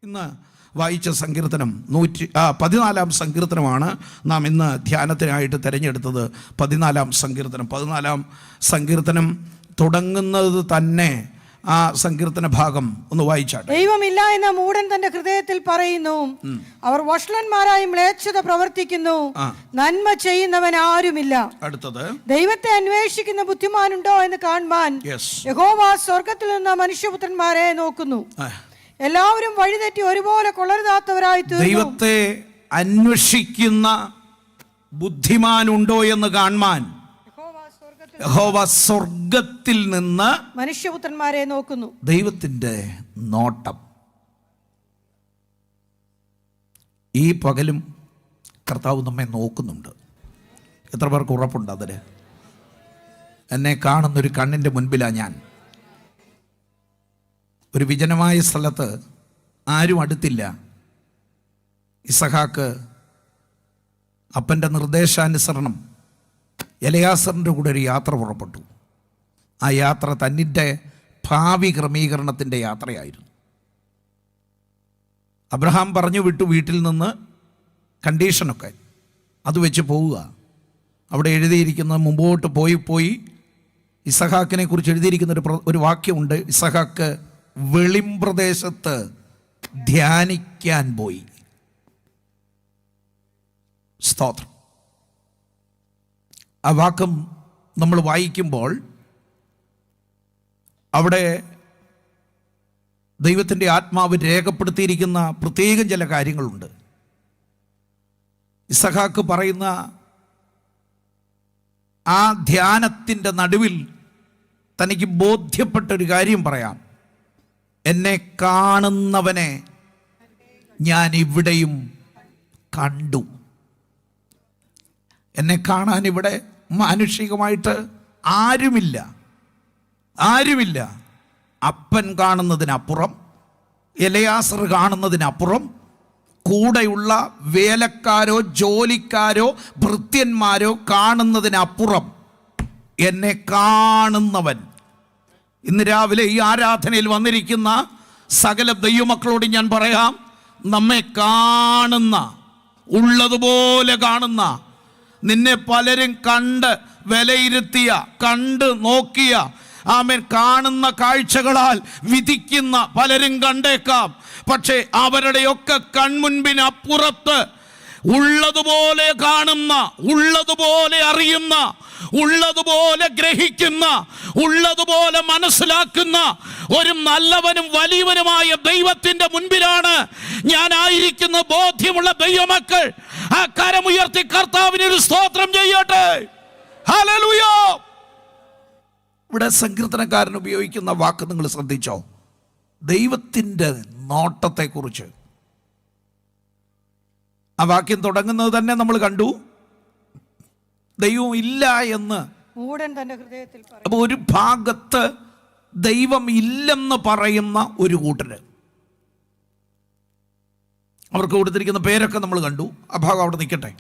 ഇന്ന് വായിച്ച സങ്കീർത്തനം 14 സങ്കീർത്തനമാണ് നാം ഇന്ന് ധ്യാനത്തിനായിട്ട് തിരഞ്ഞെടുത്തത്. 14 സങ്കീർത്തനം തുടങ്ങുന്നത് തന്നെ ആ സങ്കീർത്തന ഭാഗം ഒന്ന് വായിച്ചാട്ടെ. ദൈവമില്ല എന്ന മൂഢൻ തന്റെ ഹൃദയത്തിൽ പറയുന്നു, അവർ വഷളന്മാരായി മ്ലേച്ഛത പ്രവർത്തിക്കുന്നു, നന്മ ചെയ്യുന്നവൻ ആരുമില്ല. അടുത്തത്, ദൈവത്തെ അന്വേഷിക്കുന്ന ബുദ്ധിമാനുണ്ടോ എന്ന് കാണുവാൻ യഹോവ സ്വർഗത്തിൽ നിന്ന് മനുഷ്യപുത്രന്മാരെ നോക്കുന്നു. എല്ലാവരും വഴിതെറ്റി ഒരുപോലെ കൊള്ളരുതാത്തവരായി തീർന്നു. ദൈവത്തെ അന്വേഷിക്കുന്ന ബുദ്ധിമാനുണ്ടോ എന്ന് കാണുവാൻ യഹോവ സ്വർഗത്തിൽ നിന്ന് മനുഷ്യപുത്രന്മാരെ നോക്കുന്നു. ദൈവത്തിൻ്റെ നോട്ടം ഈ പകലും കർത്താവ് നമ്മെ നോക്കുന്നുണ്ട്. എത്ര പേർക്ക് ഉറപ്പുണ്ട് അതിന്? എന്നെ കാണുന്നൊരു കണ്ണിൻ്റെ മുൻപിലാണ് ഞാൻ. ഒരു വിജനമായ സ്ഥലത്ത് ആരും അടുത്തില്ല. ഇസഹാക്ക് അപ്പൻ്റെ നിർദ്ദേശാനുസരണം എലയാസറിൻ്റെ കൂടെ ഒരു യാത്ര പുറപ്പെട്ടു. ആ യാത്ര തന്നിൻ്റെ ഭാവി ക്രമീകരണത്തിൻ്റെ യാത്രയായിരുന്നു. അബ്രഹാം പറഞ്ഞു വിട്ടു വീട്ടിൽ നിന്ന് കണ്ടീഷനൊക്കെ അത് വെച്ച് പോവുക. അവിടെ എഴുതിയിരിക്കുന്ന മുമ്പോട്ട് പോയി ഇസഹാക്കിനെ കുറിച്ച് എഴുതിയിരിക്കുന്ന ഒരു വാക്യമുണ്ട്. ഇസഹാക്ക് വെളിംപ്രദേശത്ത് ധ്യാനിക്കാൻ പോയി. സ്തോത്രം. ആ വാക്യം നമ്മൾ വായിക്കുമ്പോൾ അവിടെ ദൈവത്തിൻ്റെ ആത്മാവ് രേഖപ്പെടുത്തിയിരിക്കുന്ന പ്രത്യേകം ചില കാര്യങ്ങളുണ്ട്. ഇസഹാക്ക് പറയുന്ന ആ ധ്യാനത്തിൻ്റെ നടുവിൽ തനിക്ക് ബോധ്യപ്പെട്ടൊരു കാര്യം പറയാം. എന്നെ കാണുന്നവനെ ഞാൻ ഇവിടെയും കണ്ടു. എന്നെ കാണാൻ ഇവിടെ മാനുഷികമായിട്ട് ആരുമില്ല. അപ്പൻ കാണുന്നതിനപ്പുറം, എലയാസർ കാണുന്നതിനപ്പുറം, കൂടെയുള്ള വേലക്കാരോ ജോലിക്കാരോ ഭൃത്യന്മാരോ കാണുന്നതിനപ്പുറം എന്നെ കാണുന്നവൻ. ഇന്ന് രാവിലെ ഈ ആരാധനയിൽ വന്നിരിക്കുന്ന സകല ദൈവമക്കളോട് ഞാൻ പറയാം, നമ്മെ കാണുന്ന, ഉള്ളതുപോലെ കാണുന്ന, നിന്നെ പലരും കണ്ട് വിലയിരുത്തിയ, കണ്ട് നോക്കിയ, ആമേൻ, കാണുന്ന കാഴ്ചകളാൽ വിധിക്കുന്ന പലരും കണ്ടേക്കാം. പക്ഷേ അവരുടെയൊക്കെ കൺമുൻപിനപ്പുറത്ത് ഉള്ളതുപോലെ കാണുന്ന, ഉള്ളതുപോലെ അറിയുന്ന, ഉള്ളതുപോലെ ഗ്രഹിക്കുന്ന, ഉള്ളതുപോലെ മനസ്സിലാക്കുന്ന ഒരു നല്ലവനും വലിയവനുമായ ദൈവത്തിന്റെ മുൻപിലാണ് ഞാനായിരിക്കുന്ന ബോധ്യമുള്ള ദൈവമക്കൾ ആ കരമുയർത്തി കർത്താവിന് ഒരു സ്തോത്രം ചെയ്യട്ടെ. ഹല്ലേലൂയ. ഇവിടെ സങ്കീർത്തനക്കാരൻ ഉപയോഗിക്കുന്ന വാക്ക് നിങ്ങൾ ശ്രദ്ധിച്ചോ? ദൈവത്തിൻ്റെ നോട്ടത്തെക്കുറിച്ച്. ആ വാക്യം തുടങ്ങുന്നത് തന്നെ നമ്മൾ കണ്ടു, ദൈവം ഇല്ല എന്ന്. അപ്പോൾ ഒരു ഭാഗത്ത് ദൈവം ഇല്ലെന്ന് പറയുന്ന ഒരു കൂട്ടര്, അവർക്ക് കൊടുത്തിരിക്കുന്ന പേരൊക്കെ നമ്മൾ കണ്ടു. ആ ഭാഗം അവിടെ നിൽക്കട്ടെ,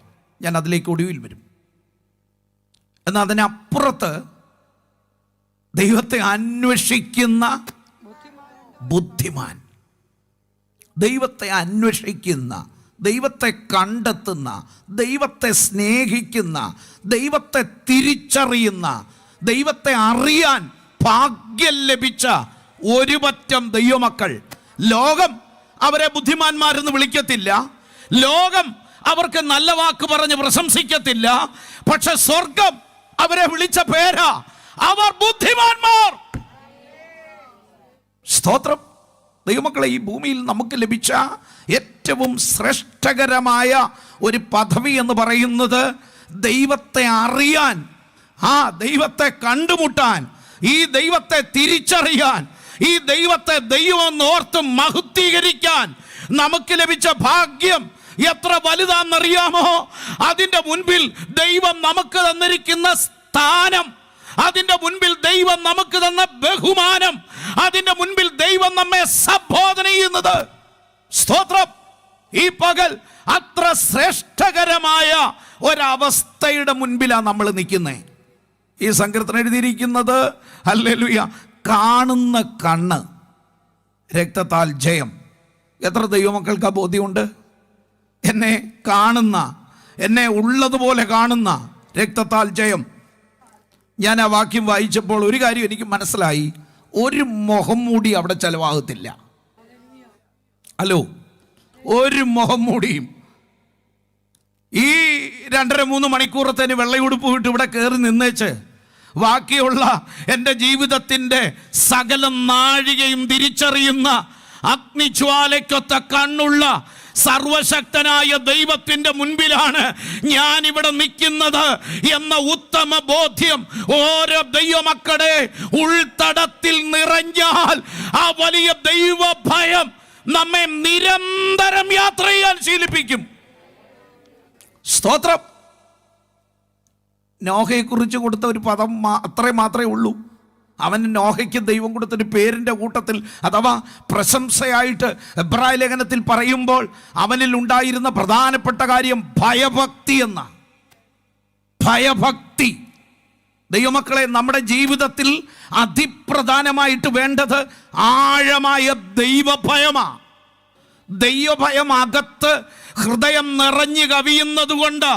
ഞാൻ അതിലേക്ക് ഒടുവിൽ വരും. എന്നാൽ അതിനപ്പുറത്ത് ദൈവത്തെ അന്വേഷിക്കുന്ന ബുദ്ധിമാൻ, ദൈവത്തെ അന്വേഷിക്കുന്ന, ദൈവത്തെ കണ്ടെത്തുന്ന, ദൈവത്തെ സ്നേഹിക്കുന്ന, ദൈവത്തെ തിരിച്ചറിയുന്ന, ദൈവത്തെ അറിയാൻ ഭാഗ്യം ലഭിച്ച ഒരു പറ്റം ദൈവമക്കൾ. ലോകം അവരെ ബുദ്ധിമാന്മാരെന്ന് വിളിക്കത്തില്ല, ലോകം അവർക്ക് നല്ല വാക്ക് പറഞ്ഞ് പ്രശംസിക്കത്തില്ല. പക്ഷെ സ്വർഗം അവരെ വിളിച്ച പേരാ, അവർ ബുദ്ധിമാന്മാർ. സ്തോത്രം. ദൈവമക്കളെ, ഈ ഭൂമിയിൽ നമുക്ക് ലഭിച്ച ഏറ്റവും ശ്രേഷ്ഠകരമായ ഒരു പദവി എന്ന് പറയുന്നത് ദൈവത്തെ അറിയാൻ, ആ ദൈവത്തെ കണ്ടുമുട്ടാൻ, ഈ ദൈവത്തെ തിരിച്ചറിയാൻ, ഈ ദൈവത്തെ ദൈവം ഓർത്ത് മഹത്വീകരിക്കാൻ നമുക്ക് ലഭിച്ച ഭാഗ്യം എത്ര വലുതാണെന്നറിയാമോ? അതിൻ്റെ മുൻപിൽ ദൈവം നമുക്ക് തന്നിരിക്കുന്ന സ്ഥാനം, അതിൻ്റെ മുൻപിൽ ദൈവം നമുക്ക് തന്ന ബഹുമാനം, അതിൻ്റെ മുൻപിൽ ദൈവം നമ്മെ സംബോധന ചെയ്യുന്നത്. സ്തോത്രം. ഈ പകൽ അത്ര ശ്രേഷ്ഠകരമായ ഒരവസ്ഥയുടെ മുൻപിലാണ് നമ്മൾ നിൽക്കുന്നത്. ഈ സങ്കീർത്തനം എഴുതിയിരിക്കുന്നത്, ഹല്ലേലൂയ, കാണുന്ന കണ്ണ് രക്തത്താൽ ജയം, എത്ര ദൈവമക്കൾക്ക് ആ ബോധ്യമുണ്ട്? എന്നെ കാണുന്ന, എന്നെ ഉള്ളതുപോലെ കാണുന്ന രക്തത്താൽ ജയം. ഞാൻ ആ വാക്യം വായിച്ചപ്പോൾ ഒരു കാര്യം എനിക്ക് മനസ്സിലായി, ഒരു മുഖം മൂടി അവിടെ ചെലവാകത്തില്ല. ഹലോ, ഒരു മുഖം മൂടിയും. ഈ 2.5-3 മണിക്കൂറത്തേന് വെള്ളയുടുപ്പ് വിട്ട് ഇവിടെ കയറി നിന്നേച്ച് ബാക്കിയുള്ള എൻ്റെ ജീവിതത്തിൻ്റെ സകല നാഴികയും തിരിച്ചറിയുന്ന അഗ്നിജ്വാലയ്ക്കൊത്ത കണ്ണുള്ള സർവശക്തനായ ദൈവത്തിൻ്റെ മുൻപിലാണ് ഞാൻ ഇവിടെ നിൽക്കുന്നത് എന്ന ഉത്തമ ബോധ്യം ഓരോ ദൈവമക്കളുടെ ഉൾത്തടത്തിൽ നിറഞ്ഞാൽ ആ വലിയ ദൈവ ഭയം നമ്മെ നിരന്തരം യാത്ര ചെയ്യാൻ ശീലിപ്പിക്കും. സ്തോത്രം. നോഹയെക്കുറിച്ച് കൊടുത്ത ഒരു പദം അത്രേ മാത്രമേ ഉള്ളൂ. അവന് നോഹയ്ക്ക് ദൈവം കൊടുത്തൊരു പേരിൻ്റെ കൂട്ടത്തിൽ, അഥവാ പ്രശംസയായിട്ട് എബ്രായ ലേഖനത്തിൽ പറയുമ്പോൾ അവനിൽ ഉണ്ടായിരുന്ന പ്രധാനപ്പെട്ട കാര്യം ഭയഭക്തി എന്ന. ഭയഭക്തി. ദൈവമക്കളെ, നമ്മുടെ ജീവിതത്തിൽ അതിപ്രധാനമായിട്ട് വേണ്ടത് ആഴമായ ദൈവഭയമാണ്. ദൈവഭയം അകത്ത് ഹൃദയം നിറഞ്ഞു കവിയുന്നത് കൊണ്ട്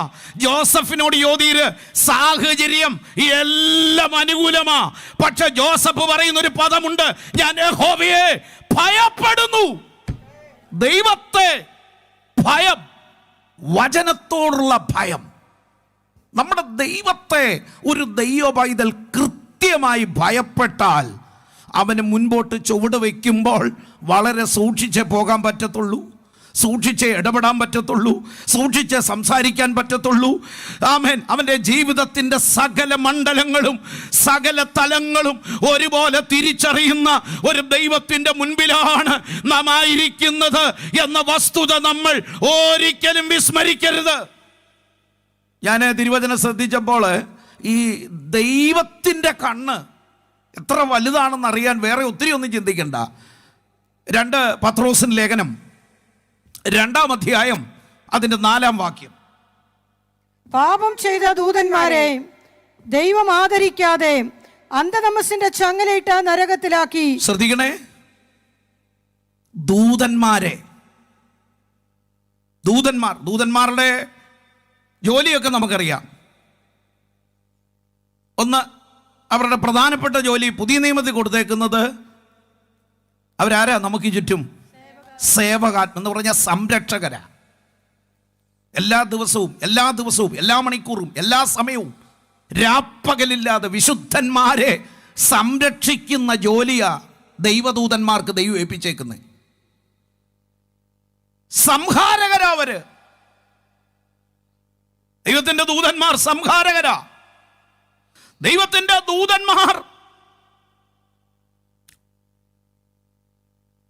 ജോസഫിനോട് യോധീര് സാഹചര്യം എല്ലാം അനുകൂലമാ, പക്ഷെ ജോസഫ് പറയുന്ന ഒരു പദമുണ്ട്, ഞാൻ യഹോവയെ ഭയപ്പെടുന്നു. ദൈവത്തെ ഭയം, വചനത്തോടുള്ള ഭയം. നമ്മുടെ ദൈവത്തെ ഒരു ദൈവ പൈതൽ കൃത്യമായി ഭയപ്പെട്ടാൽ അവന് മുൻപോട്ട് ചുവട് വയ്ക്കുമ്പോൾ വളരെ സൂക്ഷിച്ചേ പോകാൻ പറ്റത്തുള്ളൂ, സൂക്ഷിച്ചേ ഇടപെടാൻ പറ്റത്തുള്ളൂ, സൂക്ഷിച്ചേ സംസാരിക്കാൻ പറ്റത്തുള്ളൂ. ആമേൻ. അവൻ്റെ ജീവിതത്തിൻ്റെ സകല മണ്ഡലങ്ങളും സകല തലങ്ങളും ഒരുപോലെ തിരിച്ചറിയുന്ന ഒരു ദൈവത്തിൻ്റെ മുൻപിലാണ് നാം ആയിരിക്കുന്നത് എന്ന വസ്തുത നമ്മൾ ഒരിക്കലും വിസ്മരിക്കരുത്. ഞാൻ തിരുവചനം ശ്രദ്ധിച്ചപ്പോൾ ഈ ദൈവത്തിൻ്റെ കണ്ണ് എത്ര വലുതാണെന്ന് അറിയാൻ വേറെ ഒത്തിരി ഒന്നും ചിന്തിക്കണ്ട. 2 പത്രോസിൻ ലേഖനം 2-ാം അധ്യായം അതിൻ്റെ 4-ാം വാക്യം. പാപം ചെയ്ത ദൂതന്മാരെ ദൈവം ആദരിക്കാതെ അന്ധതമസിന്റെ ചങ്ങലയിട്ട നരകത്തിലാക്കി. ശ്രദ്ധിക്കണേ, ദൂതന്മാരെ. ദൂതന്മാരുടെ ജോലിയൊക്കെ നമുക്കറിയാം. ഒന്ന്, അവരുടെ പ്രധാനപ്പെട്ട ജോലി പുതിയ നിയമത്തിൽ കൊടുത്തേക്കുന്നത് അവരാരാ? നമുക്ക് ചുറ്റും സേവകാൻ എന്ന് പറഞ്ഞാൽ സംരക്ഷകരാ. എല്ലാ ദിവസവും എല്ലാ മണിക്കൂറും എല്ലാ സമയവും രാപ്പകലില്ലാതെ വിശുദ്ധന്മാരെ സംരക്ഷിക്കുന്ന ജോലിയാ ദൈവദൂതന്മാർക്ക് ദൈവം ഏൽപ്പിച്ചേക്കുന്നത്. സംഹാരകരാവര്. ദൈവത്തിന്റെ ദൂതന്മാർ സംഹാരകരാ. ദൈവത്തിന്റെ ദൂതന്മാർ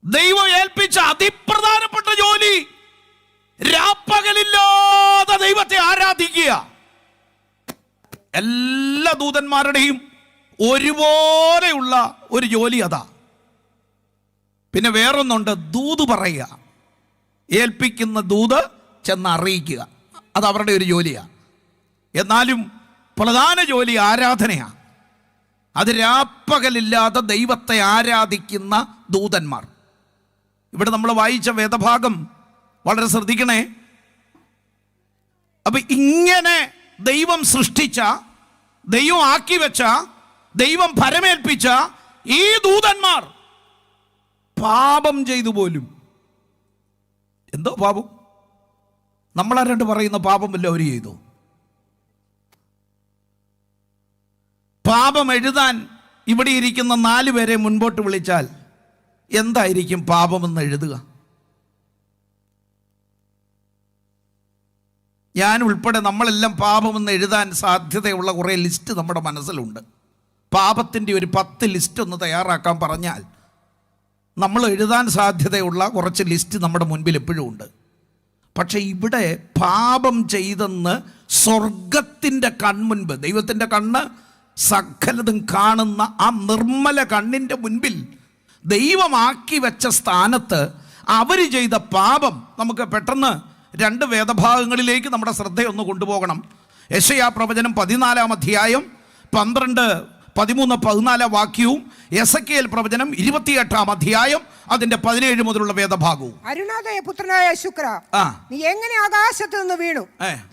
ദൈവം ഏൽപ്പിച്ച അതിപ്രധാനപ്പെട്ട ജോലി രാപ്പകലില്ലാതെ ദൈവത്തെ ആരാധിക്കുക. എല്ലാ ദൂതന്മാരുടെയും ഒരുപോലെയുള്ള ഒരു ജോലി അതാ. പിന്നെ വേറൊന്നുണ്ട്, ദൂത് പറയുക. ഏൽപ്പിക്കുന്ന ദൂത് ചെന്ന് അറിയിക്കുക. അത് അവരുടെ ഒരു ജോലിയാണ്. എന്നാലും പ്രധാന ജോലി ആരാധനയാണ്. അത് രാപ്പകലില്ലാതെ ദൈവത്തെ ആരാധിക്കുന്ന ദൂതന്മാർ. ഇവിടെ നമ്മൾ വായിച്ച വേദഭാഗം വളരെ ശ്രദ്ധിക്കണേ. അപ്പൊ ഇങ്ങനെ ദൈവം സൃഷ്ടിച്ച, ദൈവം ആക്കി വെച്ച, ദൈവം ഭരമേൽപ്പിച്ച ഈ ദൂതന്മാർ പാപം ചെയ്തു പോലും. എന്തോ പാപം? നമ്മളാരണ്ട് പറയുന്ന പാപം വല്ല അവർ ചെയ്തു? പാപം എഴുതാൻ ഇവിടെ ഇരിക്കുന്ന 4 പേരെ മുൻപോട്ട് വിളിച്ചാൽ എന്തായിരിക്കും പാപമെന്ന് എഴുതുക? ഞാൻ ഉൾപ്പെടെ നമ്മളെല്ലാം പാപമെന്ന് എഴുതാൻ സാധ്യതയുള്ള കുറേ ലിസ്റ്റ് നമ്മുടെ മനസ്സിലുണ്ട്. പാപത്തിൻ്റെ ഒരു 10 ലിസ്റ്റ് ഒന്ന് തയ്യാറാക്കാൻ പറഞ്ഞാൽ നമ്മൾ എഴുതാൻ സാധ്യതയുള്ള കുറച്ച് ലിസ്റ്റ് നമ്മുടെ മുൻപിൽ എപ്പോഴും ഉണ്ട്. പക്ഷെ ഇവിടെ പാപം ചെയ്തെന്ന് സ്വർഗത്തിൻ്റെ കൺമുൻപ്, ദൈവത്തിൻ്റെ കണ്ണ് സകലതും കാണുന്ന ആ നിർമ്മല കണ്ണിൻ്റെ മുൻപിൽ ദൈവമാക്കി വെച്ച സ്ഥാനത്ത് അവർ ചെയ്ത പാപം നമുക്ക് പെട്ടെന്ന് 2 വേദഭാഗങ്ങളിലേക്ക് നമ്മുടെ ശ്രദ്ധയൊന്ന് കൊണ്ടുപോകണം. യെശയ്യാ പ്രവചനം 14-ാം അധ്യായം 12, 13-14 വാക്യവും എസെക്കിയേൽ പ്രവചനം 28 അധ്യായം അതിന്റെ 17 മുതലുള്ള വേദഭാഗവും. അരുണോദയ പുത്രനായ ശുക്ര, നീ എങ്ങനെ ആകാശത്ത് നിന്ന് വീണു?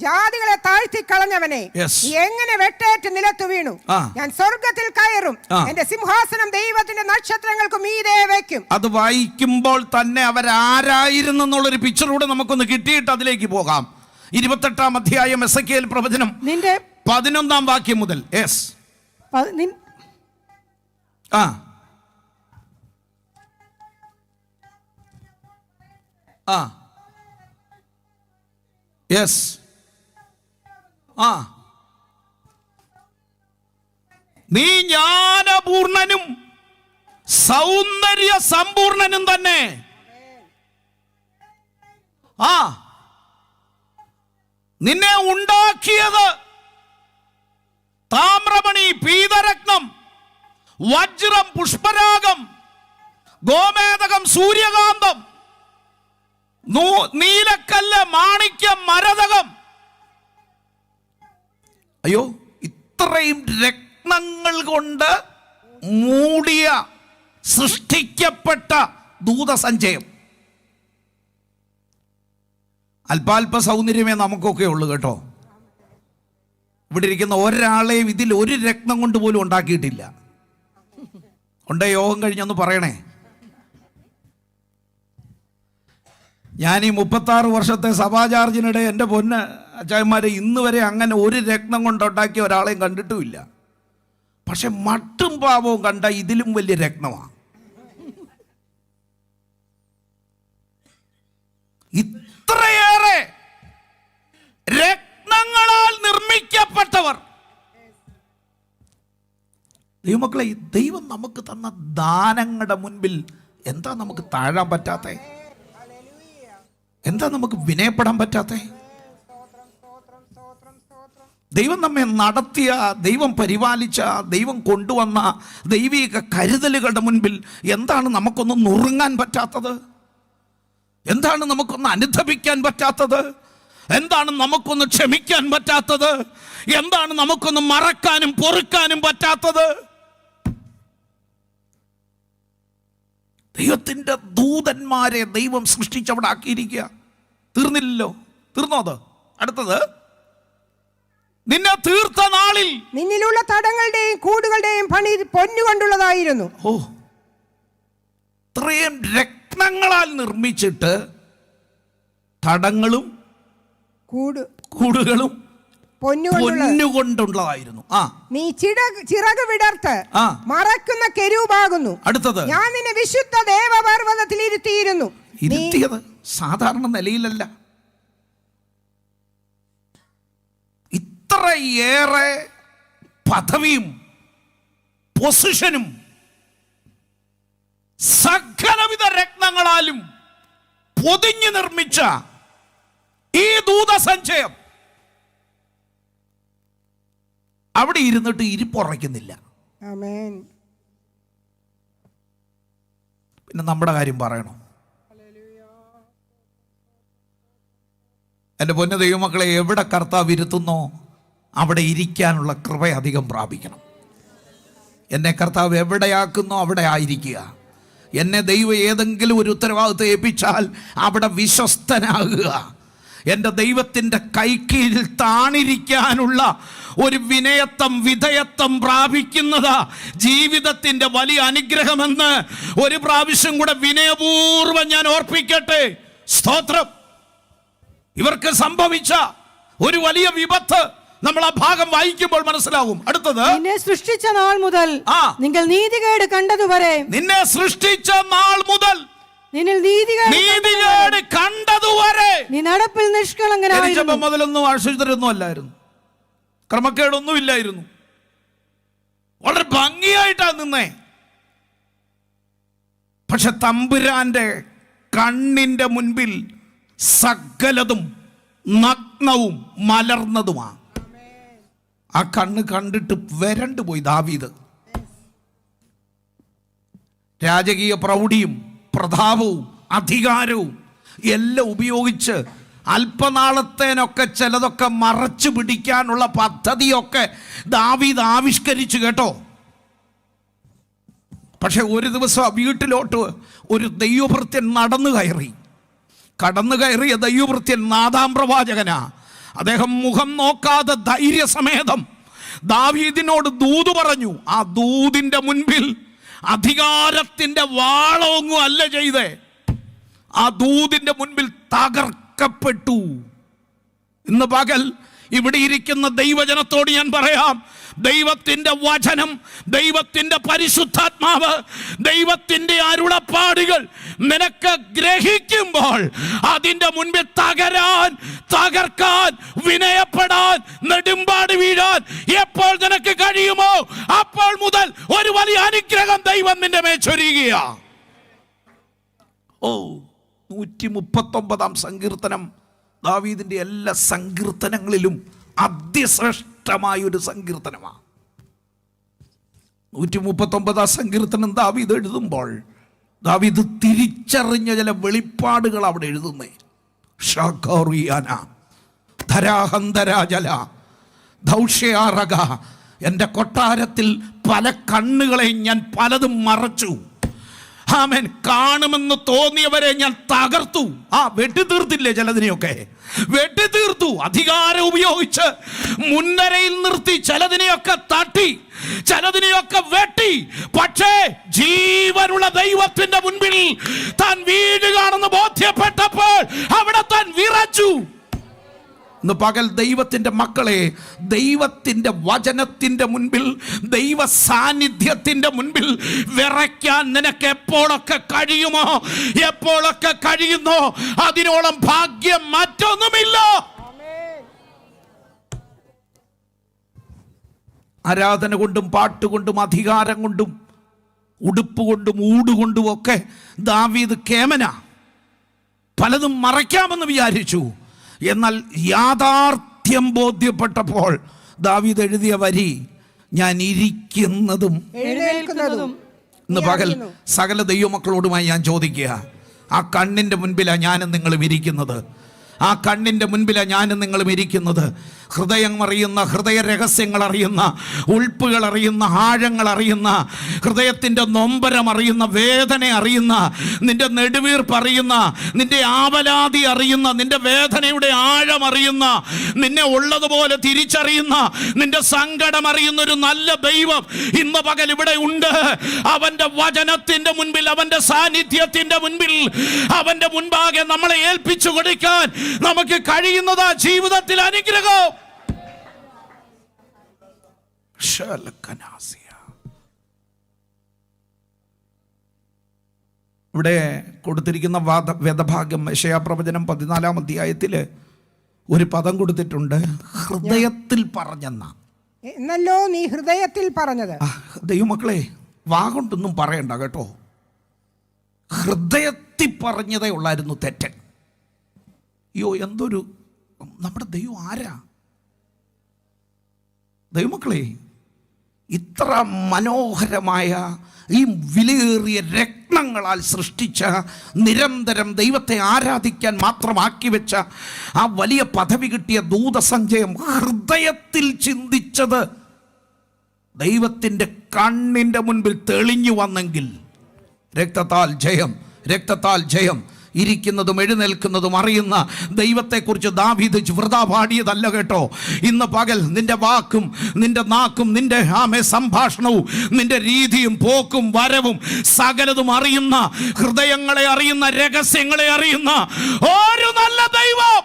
ജാതികളെ താഴ്ത്തി കളഞ്ഞവനെ, നീ എങ്ങനെ വെട്ടേറ്റ് നിലത്ത് വീണു? ഞാൻ സ്വർഗത്തിൽ കയറും, എന്റെ സിംഹാസനം ദൈവത്തിന്റെ നക്ഷത്രങ്ങൾക്ക് മീതെ വയ്ക്കും. അത് വായിക്കുമ്പോൾ തന്നെ അവരാരായിരുന്നു എന്നുള്ളൊരു പിക്ചറൂടെ നമുക്കൊന്ന് കിട്ടിയിട്ട് അതിലേക്ക് പോകാം. 28 അധ്യായം എസെക്കിയേൽ പ്രവചനം 11 വാക്യം മുതൽ. നീ ജ്ഞാനപൂർണനും സൗന്ദര്യ സമ്പൂർണനും തന്നെ. നിന്നെ ഉണ്ടാക്കിയത് താമ്രമണി, പീതരത്നം, വജ്രം, പുഷ്പരാഗം, ഗോമേതകം, സൂര്യകാന്തം, നീലക്കല്ല്, മാണിക്യം, മരതകം. അയ്യോ, ഇത്രയും രത്നങ്ങൾ കൊണ്ട് മൂടിയ സൃഷ്ടിക്കപ്പെട്ട ദൂതസഞ്ചയം. അല്പാൽപ സൗന്ദര്യമേ നമുക്കൊക്കെ ഉള്ളു കേട്ടോ. ഇവിടെ ഇരിക്കുന്ന ഒരാളെയും ഇതിൽ ഒരു രത്നം കൊണ്ട് പോലും ഉണ്ടാക്കിയിട്ടില്ല. ഉണ്ടേ യോഗം കഴിഞ്ഞൊന്ന് പറയണേ. ഞാൻ ഈ 36 വർഷത്തെ സഭാചാർജിനിടെ എൻ്റെ പൊന്ന് അച്ചായന്മാരെ ഇന്ന് വരെ അങ്ങനെ ഒരു രത്നം കൊണ്ടുണ്ടാക്കിയ ഒരാളെയും കണ്ടിട്ടുമില്ല. പക്ഷെ മട്ടും പാവവും കണ്ട ഇതിലും വലിയ രത്നമാണ്. ഇത്രയേറെ രത്നങ്ങളാൽ നിർമ്മിക്കപ്പെട്ടവർ. ദൈവമക്കളെ, ദൈവം നമുക്ക് തന്ന ദാനങ്ങളുടെ മുൻപിൽ എന്താ നമുക്ക് താഴാൻ പറ്റാത്ത? എന്താ നമുക്ക് വിനയപ്പെടാൻ പറ്റാത്ത? ദൈവം നമ്മെ നടത്തിയ, ദൈവം പരിപാലിച്ച, ദൈവം കൊണ്ടുവന്ന ദൈവിക കരുതലുകളുടെ മുൻപിൽ എന്താണ് നമുക്കൊന്ന് നുറുങ്ങാൻ പറ്റാത്തത്? എന്താണ് നമുക്കൊന്ന് അനുധപിക്കാൻ പറ്റാത്തത്? എന്താണ് നമുക്കൊന്ന് ക്ഷമിക്കാൻ പറ്റാത്തത്? എന്താണ് നമുക്കൊന്ന് മറക്കാനും പൊറുക്കാനും പറ്റാത്തത്? ദൈവത്തിൻ്റെ ദൂതന്മാരെ ദൈവം സൃഷ്ടിച്ചവിടെ ആക്കിയിരിക്കുക. തീർന്നില്ലല്ലോ. തീർന്നോ? അത് അടുത്തത്, നിന്നെ തീർത്ത നാളിൽ നിന്നിലുള്ള തടങ്ങളുടെയും കൂടുകളുടെയും പണി പൊന്നുകൊണ്ടുള്ളതായിരുന്നു. ഇത്രയും രത്നങ്ങളാൽ നിർമ്മിച്ചിട്ട് തടങ്ങളും കൂടുകളും പൊന്നുകൊണ്ടുള്ളതായിരുന്നു. നീ ചിറക് വിടർത്ത് മറക്കുന്ന കെരൂബാകുന്നു. അടുത്തത്, ഞാൻ നിന്നെ വിശുദ്ധ ദേവപർവ്വതത്തിൽ ഇരുത്തിയിരുന്നു. ഇരുത്തിയത് സാധാരണ നിലയിലല്ല. ഇത്രയേറെ പദവിയും പൊസിഷനും സകലവിധ രത്നങ്ങളാലും പൊതിഞ്ഞു നിർമ്മിച്ച ഈ ദൂതസഞ്ചയം അവിടെ ഇരുന്നിട്ട് ഇരിപ്പുറയ്ക്കുന്നില്ല. പിന്നെ നമ്മുടെ കാര്യം പറയണോ? എൻ്റെ പൊന്നു ദൈവമക്കളെ, എവിടെ കർത്താവ് ഇരുത്തുന്നോ അവിടെ ഇരിക്കാനുള്ള കൃപ അധികം പ്രാപിക്കണം. എന്നെ കർത്താവ് എവിടെയാക്കുന്നോ അവിടെ ആയിരിക്കുക. എന്നെ ദൈവം ഏതെങ്കിലും ഒരു ഉത്തരവാദിത്വം ഏൽപ്പിച്ചാൽ അവിടെ വിശ്വസ്തനാകുക. എൻ്റെ ദൈവത്തിൻ്റെ കൈക്കീഴിൽ താണിരിക്കാനുള്ള ഒരു വിധേയത്വം പ്രാപിക്കുന്നതാ ജീവിതത്തിൻ്റെ വലിയ അനുഗ്രഹമെന്ന് ഒരു പ്രാവശ്യം കൂടെ വിനയപൂർവ്വം ഞാൻ ഓർപ്പിക്കട്ടെ. സ്തോത്രം. ഇവർക്ക് സംഭവിച്ച ഒരു വലിയ വിപത്ത് നമ്മൾ ആ ഭാഗം വായിക്കുമ്പോൾ മനസ്സിലാവും. അടുത്തത്, നിന്നെ സൃഷ്ടിച്ച നാൾ മുതൽ നിങ്ങൾ നീതികേട് കണ്ടതുവരെ, നിന്നെ സൃഷ്ടിച്ച നാൾ മുതൽ നിന്നിൽ നീതികേട് കണ്ടതുവരെ നീ നടപ്പിൽ നിഷ്കളങ്കനായിരുന്നു. മുതലൊന്നും അശുദ്ധരൊന്നും അല്ലായിരുന്നു, ക്രമക്കേടൊന്നും ഇല്ലായിരുന്നു, വളരെ ഭംഗിയായിട്ടാ നിന്നേ. പക്ഷെ തമ്പുരാന്റെ കണ്ണിന്റെ മുൻപിൽ സകലതും നഗ്നവും മലർന്നതുമാണ്. ആ കണ്ണ് കണ്ടിട്ട് വരണ്ടു പോയി ദാവീദ്. രാജകീയ പ്രൗഢിയും പ്രതാപവും അധികാരവും എല്ലാം ഉപയോഗിച്ച് അല്പനാളത്തേനൊക്കെ ചിലതൊക്കെ മറച്ചു പിടിക്കാനുള്ള പദ്ധതിയൊക്കെ ദാവീദ് ആവിഷ്കരിച്ചു കേട്ടോ. പക്ഷെ ഒരു ദിവസം ആ വീട്ടിലോട്ട് ഒരു ദൈവഭൃത്യൻ കടന്നു കയറിയ ദൈവഭൃത്യൻ നാഥാം പ്രവാചകനാ. അദ്ദേഹം മുഖം നോക്കാതെ ധൈര്യസമേതം ദാവീദിനോട് ദൂത് പറഞ്ഞു. ആ ദൂതിൻ്റെ മുൻപിൽ അധികാരത്തിൻ്റെ വാളൊന്നും അല്ല ചെയ്തേ, ആ ദൂതിൻ്റെ മുൻപിൽ തകർക്കപ്പെട്ടു. ഇന്ന് പകൽ ഇവിടെ ഇരിക്കുന്ന ദൈവജനത്തോട് ഞാൻ പറയാം, ദൈവത്തിൻ്റെ വചനം, ദൈവത്തിൻ്റെ പരിശുദ്ധാത്മാവ്, ദൈവത്തിൻ്റെ അരുളപ്പാടുകൾ നിനക്ക് ഗ്രഹിക്കുമ്പോൾ അതിൻ്റെ മുൻപിൽ തകർക്കാൻ, വിനയപ്പെടാൻ, നെടുമ്പാട് വീഴാൻ എപ്പോൾ നിനക്ക് കഴിയുമോ അപ്പോൾ മുതൽ ഒരു വലിയ അനുഗ്രഹം ദൈവം നിന്റെ മേൽ ചൊരിയുക. 139 സങ്കീർത്തനം ദാവീദിന്റെ എല്ലാ സങ്കീർത്തനങ്ങളിലും അതിശ്രേഷ്ഠമായൊരു സങ്കീർത്തനമാണ്. 139 സങ്കീർത്തനം ദാവീദ് എഴുതുമ്പോൾ ദാവീദ് തിരിച്ചറിഞ്ഞ ചില വെളിപ്പാടുകൾ അവിടെ എഴുതുന്നേ. എൻ്റെ കൊട്ടാരത്തിൽ പല കണ്ണുകളെയും ഞാൻ പലതും മറച്ചു. ആമേൻ. കാണുമെന്ന് തോന്നിയവരെ ഞാൻ തകർത്തു. വെട്ടിത്തീർത്തില്ലേ? ചിലതിനെയൊക്കെ വെട്ടിത്തീർത്തു. അധികാരം ഉപയോഗിച്ച് മുൻനിരയിൽ നിർത്തി ചിലതിനെയൊക്കെ തട്ടി, ചിലതിനെയൊക്കെ വെട്ടി. പക്ഷേ ജീവനുള്ള ദൈവത്തിന്റെ മുൻപിൽ താൻ വീഴുകയാണെന്ന് ബോധ്യപ്പെട്ടപ്പോൾ അവിടെ താൻ വിറച്ചു. ഇന്ന് പകൽ ദൈവത്തിൻ്റെ മക്കളെ, ദൈവത്തിൻ്റെ വചനത്തിൻ്റെ മുൻപിൽ, ദൈവ സാന്നിധ്യത്തിൻ്റെ മുൻപിൽ വിറയ്ക്കാൻ നിനക്ക് എപ്പോഴൊക്കെ കഴിയുമോ, എപ്പോഴൊക്കെ കഴിയുന്നോ അതിനോളം ഭാഗ്യം മറ്റൊന്നുമില്ല. ആരാധന കൊണ്ടും പാട്ടുകൊണ്ടും അധികാരം കൊണ്ടും ഉടുപ്പ് കൊണ്ടും ഊടുകൊണ്ടും ഒക്കെ ദാവീദ് കേമന പലതും മറയ്ക്കാമെന്ന് വിചാരിച്ചു. എന്നാൽ യാഥാർത്ഥ്യം ബോധ്യപ്പെട്ടപ്പോൾ ദാവീദ് എഴുതിയ വരി, ഞാൻ ഇരിക്കുന്നതും എഴുന്നേൽക്കുന്നതും. ഇന്ന് പകൽ സകല ദൈവമക്കളോടുമായി ഞാൻ ചോദിക്കുക, ആ കണ്ണിൻ്റെ മുൻപിലാണ് ഞാനും നിങ്ങളും ഇരിക്കുന്നത്. ആ കണ്ണിൻ്റെ മുൻപിലാണ് ഞാനും നിങ്ങളും ഇരിക്കുന്നത്. ഹൃദയം അറിയുന്ന, ഹൃദയ രഹസ്യങ്ങൾ അറിയുന്ന, ഉൾപ്പുകൾ അറിയുന്ന, ആഴങ്ങൾ അറിയുന്ന, ഹൃദയത്തിൻ്റെ നൊമ്പരം അറിയുന്ന, വേദന അറിയുന്ന, നിന്റെ നെടുവീർപ്പ് അറിയുന്ന, നിന്റെ ആവലാതി അറിയുന്ന, നിന്റെ വേദനയുടെ ആഴം അറിയുന്ന, നിന്നെ ഉള്ളതുപോലെ തിരിച്ചറിയുന്ന, നിന്റെ സങ്കടം അറിയുന്ന ഒരു നല്ല ദൈവം ഇന്ന് പകൽ ഇവിടെ ഉണ്ട്. അവൻ്റെ വചനത്തിൻ്റെ മുൻപിൽ, അവൻ്റെ സാന്നിധ്യത്തിൻ്റെ മുൻപിൽ, അവൻ്റെ മുൻപാകെ നമ്മളെ ഏൽപ്പിച്ചു കൊടുക്കാൻ നമുക്ക് കഴിയുന്നതാ ജീവിതത്തിൽ അനുഗ്രഹം. ഇവിടെ കൊടുത്തിരിക്കുന്ന വേദഭാഗം യശയാപ്രവചനം 14-ാം അധ്യായത്തിൽ ഒരു പദം കൊടുത്തിട്ടുണ്ട്, ഹൃദയത്തിൽ പറഞ്ഞെന്ന. എന്നല്ലോ നീ ഹൃദയത്തിൽ പറഞ്ഞത്. ദൈവമക്കളെ, വാ കൊണ്ടൊന്നും പറയണ്ട കേട്ടോ. ഹൃദയത്തിൽ പറഞ്ഞതേ ഉള്ളായിരുന്നു തെറ്റൻ. എന്തൊരു നമ്മുടെ ദൈവം ആരാ? ദൈവമക്കളെ, ഇത്ര മനോഹരമായ ഈ വിലയേറിയ രത്നങ്ങളാൽ സൃഷ്ടിച്ച, നിരന്തരം ദൈവത്തെ ആരാധിക്കാൻ മാത്രമാക്കി വെച്ച ആ വലിയ പദവി കിട്ടിയ ദൂതസഞ്ചയം ഹൃദയത്തിൽ ചിന്തിച്ചത് ദൈവത്തിൻ്റെ കണ്ണിൻ്റെ മുൻപിൽ തെളിഞ്ഞു വന്നെങ്കിൽ രക്തത്താൽ ജയം, രക്തത്താൽ ജയം. ഇരിക്കുന്നതും എഴുന്നേൽക്കുന്നതും അറിയുന്ന ദൈവത്തെക്കുറിച്ച് ദാവീദ് വൃഥാ പാടിയതല്ല കേട്ടോ. ഇന്ന് പകൽ നിന്റെ വാക്കും, നിന്റെ നാക്കും, നിന്റെ സംഭാഷണവും, നിന്റെ രീതിയും പോക്കും വരവും സകലതും അറിയുന്ന, ഹൃദയങ്ങളെ അറിയുന്ന, രഹസ്യങ്ങളെ അറിയുന്ന ഒരു നല്ല ദൈവം.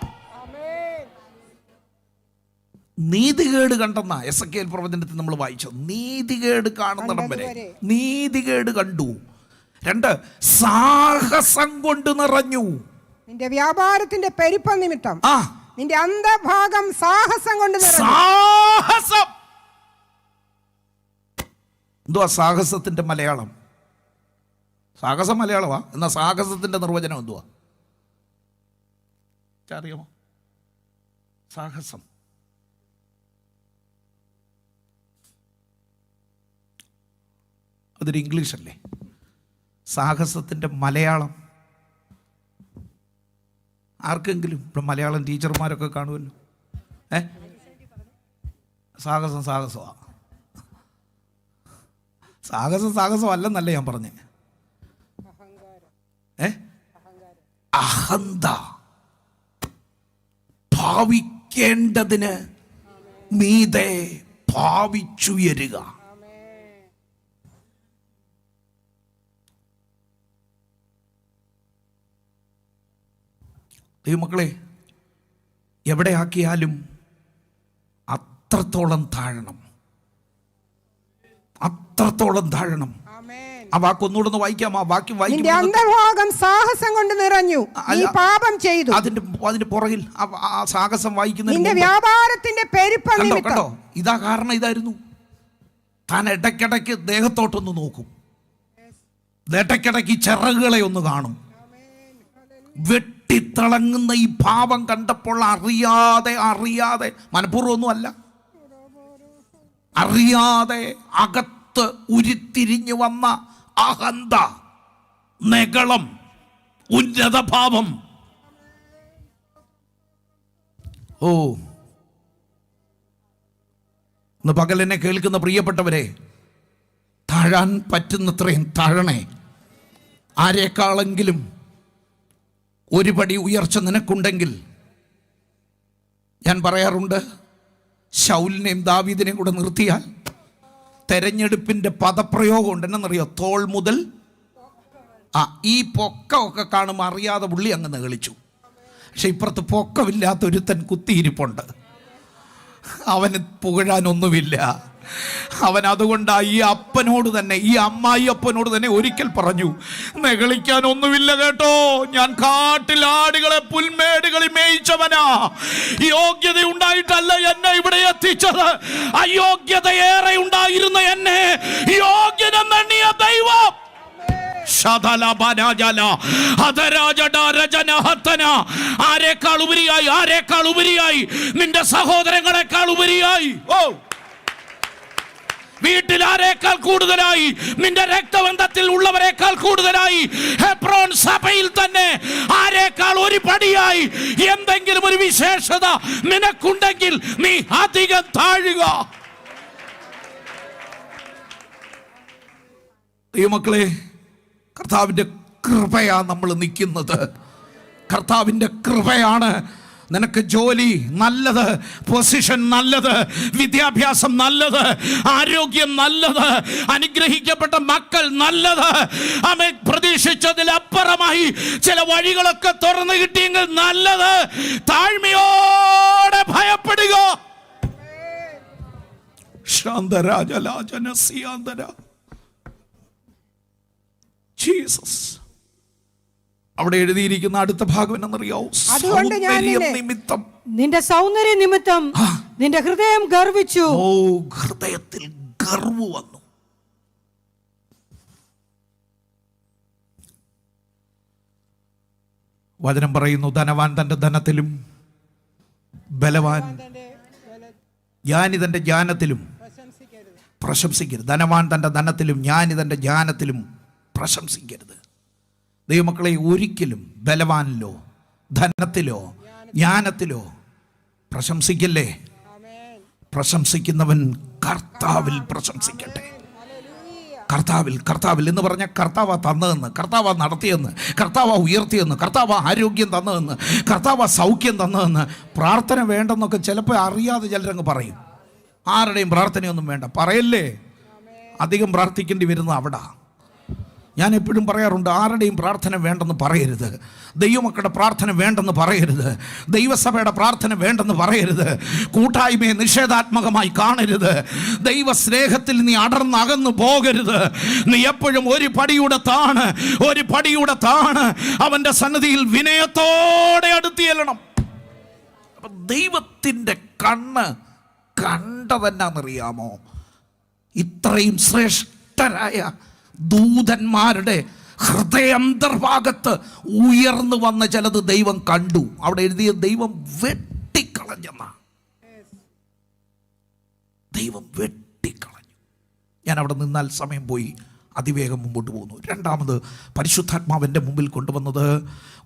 നീതികേട് കണ്ടെന്ന എസെക്കിയേൽ പ്രവചനത്തിൽ നമ്മൾ വായിച്ചു. നീതികേട് കാണുന്നിടം വരെ നീതികേട് കണ്ടു. 2, സാഹസം കൊണ്ട് നിറഞ്ഞു. നിന്റെ വ്യാപാരത്തിന്റെ പെരുപ്പം നിമിത്തം നിന്റെ അന്തഭാഗം സാഹസം കൊണ്ട് നിറഞ്ഞു. സാഹസം. എന്തുവാ സാഹസത്തിന്റെ മലയാളം? സാഹസം മലയാളമാ, എന്നാ സാഹസത്തിന്റെ നിർവചനം എന്തുവാ അറിയാമോ? സാഹസം അതൊരു ഇംഗ്ലീഷ് അല്ലേ? സാഹസത്തിൻ്റെ മലയാളം ആർക്കെങ്കിലും ഇപ്പം മലയാളം ടീച്ചർമാരൊക്കെ കാണുമല്ലോ. സാഹസമാണ്. സാഹസം അല്ലെന്നല്ലേ ഞാൻ പറഞ്ഞേ. അഹന്ത. ഭാവിക്കേണ്ടതിന് മീതെ ഭാവിച്ചുയരുക. ദൈവമക്കളെ, എവിടെ ആക്കിയാലും അത്രത്തോളം താഴണം, അത്രത്തോളം താഴണം. ആ വാക്ക് ഒന്നുകൂടെ വായിക്കാം. ആ വാക്യം നിന്റെ അന്തർഭാഗം സാഹസം കൊണ്ട് നിറഞ്ഞു, നീ പാപം ചെയ്തു. അതിന്റെ പുറകിൽ ആ സാഹസം വായിക്കുന്ന നിന്റെ വ്യാപാരത്തിന്റെ പെരുപ്പം കണ്ടോ. ഇതാ കാരണം. ഇതായിരുന്നു താൻ ഇടയ്ക്കിടയ്ക്ക് ദേഹത്തോട്ടൊന്ന് നോക്കും, ഇടയ്ക്കിടയ്ക്ക് ചിറകുകളെ ഒന്ന് കാണും. വെട്ടിത്തിളങ്ങുന്ന ഈ ഭാവം കണ്ടപ്പോൾ അറിയാതെ മനഃപൂർവ്വം ഒന്നും അല്ല, അറിയാതെ അകത്ത് ഉരുത്തിരിഞ്ഞു വന്ന അഹന്ത, നെഗളം, ഉന്നതഭാവം. ഇന്ന് പകൽ എന്നെ കേൾക്കുന്ന പ്രിയപ്പെട്ടവരെ, താഴാൻ പറ്റുന്നത്രയും താഴണേ. ആരെക്കാളെങ്കിലും ഒരു പടി ഉയർച്ച നിനക്കുണ്ടെങ്കിൽ, ഞാൻ പറയാറുണ്ട്, ശൗലിനെയും ദാവീദിനെയും കൂടെ നിർത്തിയാൽ തെരഞ്ഞെടുപ്പിൻ്റെ പദപ്രയോഗം ഉണ്ട്. എന്നറിയോ? തോൾ മുതൽ ഈ പൊക്കമൊക്കെ കാണുമ്പോൾ അറിയാതെ പുള്ളി അങ്ങ് നെളിച്ചു. പക്ഷെ ഇപ്പുറത്ത് പൊക്കമില്ലാത്തൊരുത്തൻ കുത്തിയിരിപ്പുണ്ട്, അവന് പുകഴാനൊന്നുമില്ല. അവൻ അതുകൊണ്ട് ഈ അപ്പനോട് തന്നെ, ഈ അമ്മായി അപ്പനോട് തന്നെ ഒരിക്കൽ പറഞ്ഞു, നെകളിക്കാനൊന്നുമില്ല കേട്ടോ, ഞാൻ കാട്ടിൽ ആടുകളെ പുൽമേടുകളിൽ മേയിച്ചവനാ. യോഗ്യത ഉണ്ടായിട്ടല്ല എന്നെ ഇവിടെ എത്തിച്ചത്, അയോഗ്യതയേറെ ഉണ്ടായിരുന്ന എന്നെ യോഗ്യനെണ്ണിയ ദൈവം. ആരെക്കാൾ ഉപരിയായി നിന്റെ സഹോദരങ്ങളെക്കാൾ ഉപരിയായി, വീട്ടിൽ ആരെക്കാൾ കൂടുതലായി, നിന്റെ രക്തബന്ധത്തിൽ ഉള്ളവരെക്കാൾ കൂടുതലായി, ഹെബ്രോൻ സഭയിൽ തന്നെ ആരെക്കാൾ ഒരു പടിയായി എന്തെങ്കിലും ഒരു വിശേഷത നിനക്കുണ്ടെങ്കിൽ നീ അധികം താഴുക. ദൈവമക്കളെ, കർത്താവിൻ്റെ കൃപയാ നമ്മൾ നിൽക്കുന്നത്. കർത്താവിൻ്റെ കൃപയാണ്. നിനക്ക് ജോലി നല്ലത്, പൊസിഷൻ നല്ലത്, വിദ്യാഭ്യാസം നല്ലത്, ആരോഗ്യം നല്ലത്, അനുഗ്രഹിക്കപ്പെട്ട മക്കൾ നല്ലത്, അവൻ പ്രതീക്ഷിച്ചതിലപ്പുറമായി ചില വഴികളൊക്കെ തുറന്നു കിട്ടിയെങ്കിൽ നല്ലത്. താഴ്മയോടെ ഭയപ്പെടുക. ജീസസ്. അവിടെ എഴുതിയിരിക്കുന്ന അടുത്ത ഭാഗം എന്നറിയാവോ? നിമിത്തം, നിന്റെ സൗന്ദര്യ നിമിത്തം നിന്റെ ഹൃദയം ഗർവിച്ചു. ഹൃദയത്തിൽ ഗർവ് വന്നു. വചനം പറയുന്നു, ധനവാൻ തന്റെ ധനത്തിലും ബലവാൻ ജ്ഞാനി തന്റെ ജ്ഞാനത്തിലും പ്രശംസിക്കരുത്. ധനവാൻ തന്റെ ധനത്തിലും ജ്ഞാനി തന്റെ ജ്ഞാനത്തിലും പ്രശംസിക്കരുത്. ദൈവമക്കളെ, ഒരിക്കലും ബലവാനിലോ ധനത്തിലോ ജ്ഞാനത്തിലോ പ്രശംസിക്കല്ലേ. പ്രശംസിക്കുന്നവൻ കർത്താവിൽ പ്രശംസിക്കട്ടെ. കർത്താവിൽ എന്ന് പറഞ്ഞാൽ കർത്താവാ തന്നതെന്ന്, കർത്താവാ നടത്തിയെന്ന്, കർത്താവാ ഉയർത്തിയെന്ന്, കർത്താവാ ആരോഗ്യം തന്നതെന്ന്, കർത്താവാ സൗഖ്യം തന്നതെന്ന്. പ്രാർത്ഥന വേണ്ടെന്നൊക്കെ ചിലപ്പോൾ അറിയാതെ ചിലരങ്ങ് പറയും. ആരുടെയും പ്രാർത്ഥനയൊന്നും വേണ്ട പറയല്ലേ. അധികം പ്രാർത്ഥിക്കേണ്ടി വരുന്നത് അവിടെ. ഞാൻ എപ്പോഴും പറയാറുണ്ട്, ആരുടെയും പ്രാർത്ഥന വേണ്ടെന്ന് പറയരുത്, ദൈവമക്കളുടെ പ്രാർത്ഥന വേണ്ടെന്ന് പറയരുത്, ദൈവസഭയുടെ പ്രാർത്ഥന വേണ്ടെന്ന് പറയരുത്, കൂട്ടായ്മയെ നിഷേധാത്മകമായി കാണരുത്, ദൈവ സ്നേഹത്തിൽ നീ അടർന്നകന്നു പോകരുത്. നീ എപ്പോഴും ഒരു പടിയുടെ താണ് അവൻ്റെ സന്നിധിയിൽ വിനയത്തോടെ അടുത്ത് ചെല്ലണം. അപ്പം ദൈവത്തിൻ്റെ കണ്ണ് കണ്ടതെന്നാണെന്നറിയാമോ? ഇത്രയും ശ്രേഷ്ഠരായ ദൂതന്മാരുടെ ഹൃദയാന്തർഭാഗത്ത് ഉയർന്നു വന്ന ചിലത് ദൈവം കണ്ടു. അവിടെ എഴുതിയ ദൈവം വെട്ടിക്കളഞ്ഞെന്ന. ദൈവം വെട്ടിക്കളഞ്ഞു. ഞാൻ അവിടെ നിന്നാൽ സമയം പോയി, അതിവേഗം മുമ്പോട്ട് പോകുന്നു. രണ്ടാമത് പരിശുദ്ധാത്മാവിൻ്റെ മുമ്പിൽ കൊണ്ടുവന്നത്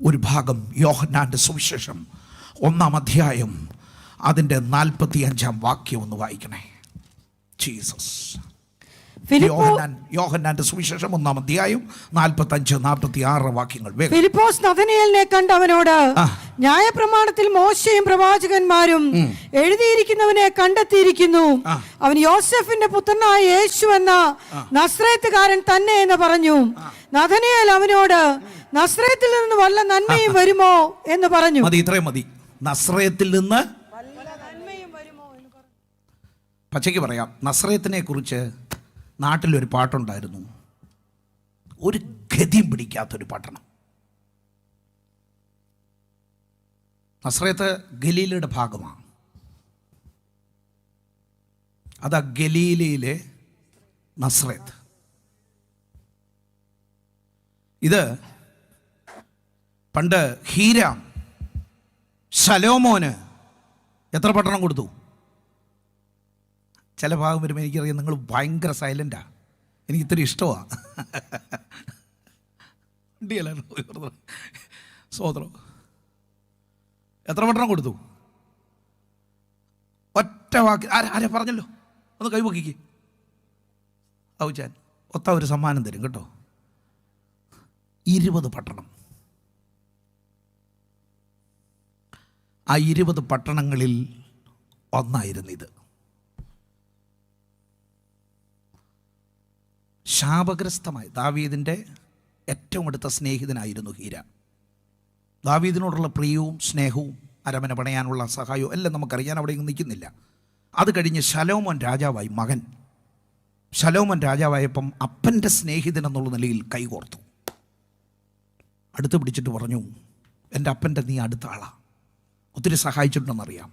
ഒരു ഭാഗം, യോഹന്നാൻ്റെ സുവിശേഷം 1-ാം അധ്യായം അതിൻ്റെ 45-ാം വാക്യം ഒന്ന് വായിക്കണേ. ജീസസ്. യോഹന്നാന്റെ സുവിശേഷം 1-ാം അധ്യായം 45-46 വാക്യങ്ങൾ. ഫിലിപ്പോസ് നഥനയേലിനെ കണ്ട് അവനോട്, ന്യായപ്രമാണത്തിൽ മോശയും പ്രവാചകന്മാരും എഴുതിയിരിക്കുന്നവനെ കണ്ടെത്തിയിരിക്കുന്നു, അവൻ യോസെഫിന്റെ പുത്രനായ യേശു എന്ന നസ്രേത്തുകാരൻ തന്നെ എന്ന് പറഞ്ഞു. നഥനയേൽ അവനോട്, നസ്രേത്തിൽ നിന്ന് വല്ല നന്മയും വരുമോ എന്ന് പറഞ്ഞു. ഇത്രയും മതി. നസ്രേത്തിൽ നിന്ന് പച്ചയ്ക്ക് പറയാം, നസ്രേത്തിനെ കുറിച്ച് നാട്ടിലൊരു പാട്ടുണ്ടായിരുന്നു. ഒരു ഗതിയും പിടിക്കാത്തൊരു പട്ടണം. നസ്രേത്ത് ഗലീലയുടെ ഭാഗമാണ്. അതാ ഗലീലയിലെ നസ്രേത്ത്. ഇത് പണ്ട് ഹീരാം ശലോമോന് എത്ര പട്ടണം കൊടുത്തു? ചില ഭാഗം വരുമ്പോൾ എനിക്കറിയാം നിങ്ങൾ ഭയങ്കര സൈലൻ്റാണ്. എനിക്ക് ഇത്തിരി ഇഷ്ടമാണ്. സോദരം എത്ര പട്ടണം കൊടുത്തു? ഒറ്റ വാക്ക് ആരെ പറഞ്ഞല്ലോ, ഒന്ന് കൈപൊക്കിക്ക്. ഔച്ചാൻ ഒത്ത ഒരു സമ്മാനം തരും കേട്ടോ. 20 പട്ടണം. ആ 20 പട്ടണങ്ങളിൽ ഒന്നായിരുന്നു ഇത്. ശാപഗ്രസ്തമായി ദാവീദിൻ്റെ ഏറ്റവും അടുത്ത സ്നേഹിതനായിരുന്നു ഹീരാം. ദാവീദിനോടുള്ള പ്രിയവും സ്നേഹവും അരമന പണയാനുള്ള സഹായവും എല്ലാം നമുക്കറിയാൻ അവിടെ നിൽക്കുന്നില്ല. അത് കഴിഞ്ഞ് ശലോമോൻ രാജാവായി. മകൻ ശലോമോൻ രാജാവായപ്പം അപ്പൻ്റെ സ്നേഹിതൻ എന്നുള്ള നിലയിൽ കൈകോർത്തു. അടുത്ത് പിടിച്ചിട്ട് പറഞ്ഞു, എൻ്റെ അപ്പൻ്റെ നീ അടുത്ത ആളാണ്, ഒത്തിരി സഹായിച്ചിട്ടുണ്ടെന്നറിയാം.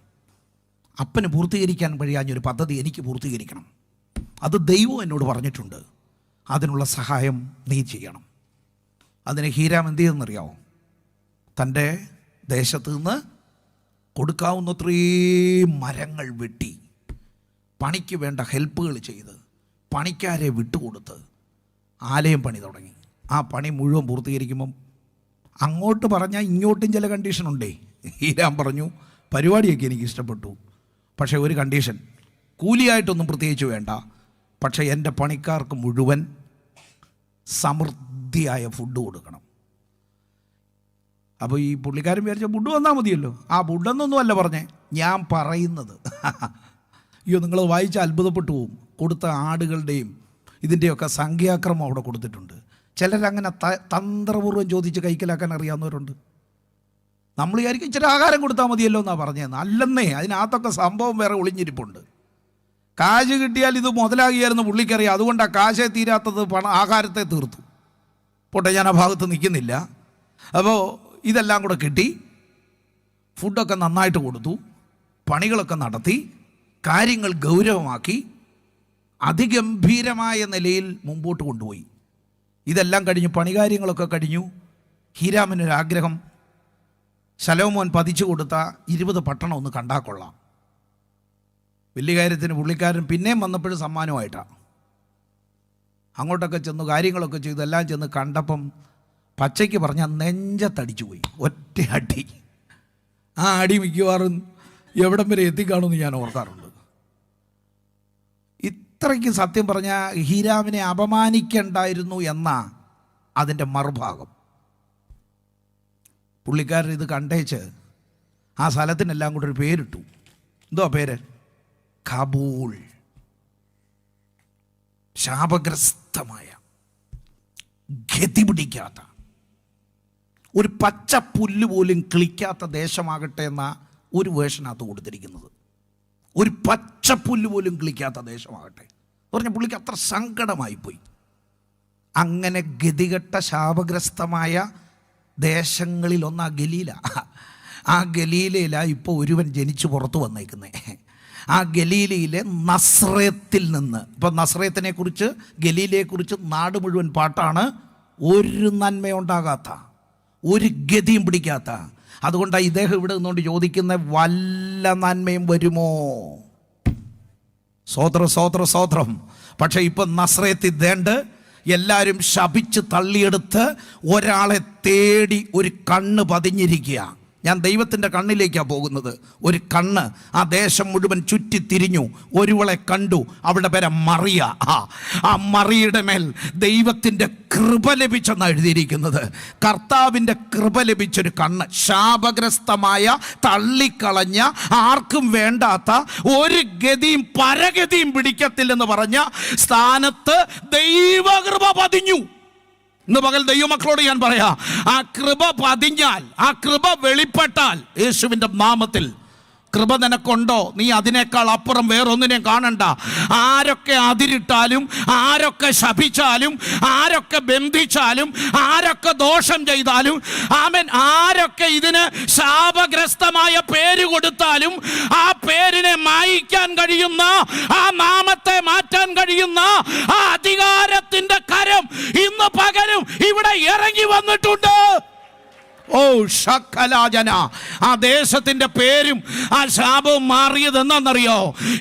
അപ്പന് പൂർത്തീകരിക്കാൻ കഴിയാഞ്ഞൊരു പദ്ധതി എനിക്ക് പൂർത്തീകരിക്കണം. അത് ദൈവം എന്നോട് പറഞ്ഞിട്ടുണ്ട്. അതിനുള്ള സഹായം നീ ചെയ്യണം. അതിന് ഹീരാം എന്ത് ചെയ്തെന്നറിയാമോ? തൻ്റെ ദേശത്ത് നിന്ന് കൊടുക്കാവുന്നത്രയും മരങ്ങൾ വെട്ടി പണിക്ക് വേണ്ട ഹെൽപ്പുകൾ ചെയ്ത് പണിക്കാരെ വിട്ടുകൊടുത്ത് ആലയം പണി തുടങ്ങി. ആ പണി മുഴുവൻ പൂർത്തീകരിക്കുമ്പം അങ്ങോട്ട് പറഞ്ഞാൽ ഇങ്ങോട്ടും ചില കണ്ടീഷനുണ്ടേ. ഹീരാം പറഞ്ഞു, പരിപാടിയൊക്കെ എനിക്ക് ഇഷ്ടപ്പെട്ടു, പക്ഷേ ഒരു കണ്ടീഷൻ, കൂലിയായിട്ടൊന്നും പ്രത്യേകിച്ച് വേണ്ട, പക്ഷേ എൻ്റെ പണിക്കാർക്ക് മുഴുവൻ സമൃദ്ധിയായ ഫുഡ് കൊടുക്കണം. അപ്പോൾ ഈ പുള്ളിക്കാരൻ വിചാരിച്ച ഫുഡ് വന്നാൽ മതിയല്ലോ. ആ ഫുഡെന്നൊന്നും അല്ല പറഞ്ഞേ, ഞാൻ പറയുന്നത്. അയ്യോ, നിങ്ങൾ വായിച്ച് അത്ഭുതപ്പെട്ടു പോകും. കൊടുത്ത ആടുകളുടെയും ഇതിൻ്റെയൊക്കെ സംഖ്യാക്രമം അവിടെ കൊടുത്തിട്ടുണ്ട്. ചിലരങ്ങനെ തന്ത്രപൂർവ്വം ചോദിച്ച് കൈക്കലാക്കാൻ അറിയാവുന്നവരുണ്ട്. നമ്മൾ വിചാരിക്കും ഇച്ചിരി ആഹാരം കൊടുത്താൽ മതിയല്ലോ എന്നാണ് പറഞ്ഞതെന്ന്. അല്ലെന്നേ, അതിനകത്തൊക്കെ സംഭവം വേറെ ഒളിഞ്ഞിരിപ്പുണ്ട്. കാശ് കിട്ടിയാൽ ഇത് മുതലാകിയായിരുന്നു പുള്ളിക്കറിയാം. അതുകൊണ്ടാണ് കാശേ തീരാത്തത് ആഹാരത്തെ തീർത്തു. പോട്ടെ, ഞാൻ ആ ഭാഗത്ത് നിൽക്കുന്നില്ല. അപ്പോൾ ഇതെല്ലാം കൂടെ കിട്ടി, ഫുഡൊക്കെ നന്നായിട്ട് കൊടുത്തു, പണികളൊക്കെ നടത്തി, കാര്യങ്ങൾ ഗൗരവമാക്കി അതിഗംഭീരമായ നിലയിൽ മുമ്പോട്ട് കൊണ്ടുപോയി. ഇതെല്ലാം കഴിഞ്ഞു, പണികാര്യങ്ങളൊക്കെ കഴിഞ്ഞു. ഹീരാമിനൊരാഗ്രഹം, ശലോമോൻ പതിച്ചു കൊടുത്ത 20 പട്ടണം ഒന്ന് കണ്ടാൽ കൊള്ളാം. വലിയ കാര്യത്തിന് പുള്ളിക്കാരൻ പിന്നെയും വന്നപ്പോഴും സമ്മാനമായിട്ടാണ്. അങ്ങോട്ടൊക്കെ ചെന്നു കാര്യങ്ങളൊക്കെ ചെയ്തു എല്ലാം ചെന്ന് കണ്ടപ്പം പച്ചയ്ക്ക് പറഞ്ഞാൽ നെഞ്ചത്തടിച്ചു പോയി. ഒറ്റ അടി. ആ അടി മിക്കവാറും എവിടം വരെ എത്തിക്കാണുമെന്ന് ഞാൻ ഓർക്കാറുണ്ട്. ഇത്രയ്ക്ക് സത്യം പറഞ്ഞാൽ ഹീരാമിനെ അപമാനിക്കണ്ടായിരുന്നു എന്ന അതിൻ്റെ മറുഭാഗം. പുള്ളിക്കാരൻ ഇത് കണ്ടേച്ച് ആ സ്ഥലത്തിനെല്ലാം കൂടെ ഒരു പേരിട്ടു. എന്തോ പേര്? കാബൂൾ. ശാപഗ്രസ്തമായ, ഗതി പിടിക്കാത്ത, ഒരു പച്ച പുല്ല് പോലും കിളിക്കാത്ത ദേശമാകട്ടെ എന്ന ഒരു വേഷനകത്ത് കൊടുത്തിരിക്കുന്നത്. ഒരു പച്ച പുല്ല് പോലും കിളിക്കാത്ത ദേശമാകട്ടെ പറഞ്ഞ പുള്ളിക്ക് അത്ര സങ്കടമായിപ്പോയി. അങ്ങനെ ഗതികെട്ട ശാപഗ്രസ്തമായ ദേശങ്ങളിലൊന്നാ ഗലീല. ആ ഗലീലയിലാണ് ഇപ്പോൾ ഒരുവൻ ജനിച്ചു പുറത്തു വന്നേക്കുന്നത്. ആ ഗലീലയിലെ നസ്രേത്തിൽ നിന്ന്. ഇപ്പം നസ്രേത്തിനെ കുറിച്ച്, ഗലീലയെക്കുറിച്ച് നാട് മുഴുവൻ പാട്ടാണ്. ഒരു നന്മയുണ്ടാകാത്ത, ഒരു ഗതിയും പിടിക്കാത്ത. അതുകൊണ്ടാണ് ഇദ്ദേഹം ഇവിടെ നിന്നുകൊണ്ട് ചോദിക്കുന്ന, വല്ല നന്മയും വരുമോ? സ്വോത്രം. പക്ഷേ ഇപ്പം നസ്രേത്തിൽ ദേണ്ട് എല്ലാവരും ശപിച്ച് തള്ളിയെടുത്ത് ഒരാളെ തേടി ഒരു കണ്ണ് പതിഞ്ഞിരിക്കുക. ഞാൻ ദൈവത്തിൻ്റെ കണ്ണിലേക്കാണ് പോകുന്നത്. ഒരു കണ്ണ് ആ ദേശം മുഴുവൻ ചുറ്റിത്തിരിഞ്ഞു, ഒരുവളെ കണ്ടു, അവളുടെ പേര് മറിയ. ആ മറിയയുടെ മേൽ ദൈവത്തിൻ്റെ കൃപ ലഭിച്ചെന്നാണ് എഴുതിയിരിക്കുന്നത്. കർത്താവിൻ്റെ കൃപ ലഭിച്ചൊരു കണ്ണ്, ശാപഗ്രസ്തമായ, തള്ളിക്കളഞ്ഞ, ആർക്കും വേണ്ടാത്ത, ഒരു ഗതിയും പരഗതിയും പിടിക്കത്തില്ലെന്ന് പറഞ്ഞ സ്ഥാനത്ത് ദൈവകൃപ പതിഞ്ഞു. ഇന്ന് പകൽ ദൈവമക്കളോട് ഞാൻ പറയാ, ആ കൃപ പതിഞ്ഞാൽ, ആ കൃപ വെളിപ്പെട്ടാൽ, യേശുവിൻ്റെ നാമത്തിൽ കൃപ നിനക്കുണ്ടോ, നീ അതിനേക്കാൾ അപ്പുറം വേറൊന്നിനെയും കാണണ്ട. ആരൊക്കെ അതിരിട്ടാലും, ആരൊക്കെ ശപിച്ചാലും, ആരൊക്കെ ബന്ധിച്ചാലും, ആരൊക്കെ ദോഷം ചെയ്താലും, ആമേൻ, ആരൊക്കെ ഇതിന് ശാപഗ്രസ്തമായ പേര് കൊടുത്താലും, ആ പേരിനെ മായ്ക്കാൻ കഴിയുന്ന, ആ നാമത്തെ മാറ്റാൻ കഴിയുന്ന ആ അധികാരത്തിന്റെ കരം ഇന്ന് പകലും ഇവിടെ ഇറങ്ങി വന്നിട്ടുണ്ട്. ഓ ശകലാജന, ആ ദേശത്തിൻ്റെ പേരും ആ ശാപവും മാറിയത് എന്താണെന്നറിയോ?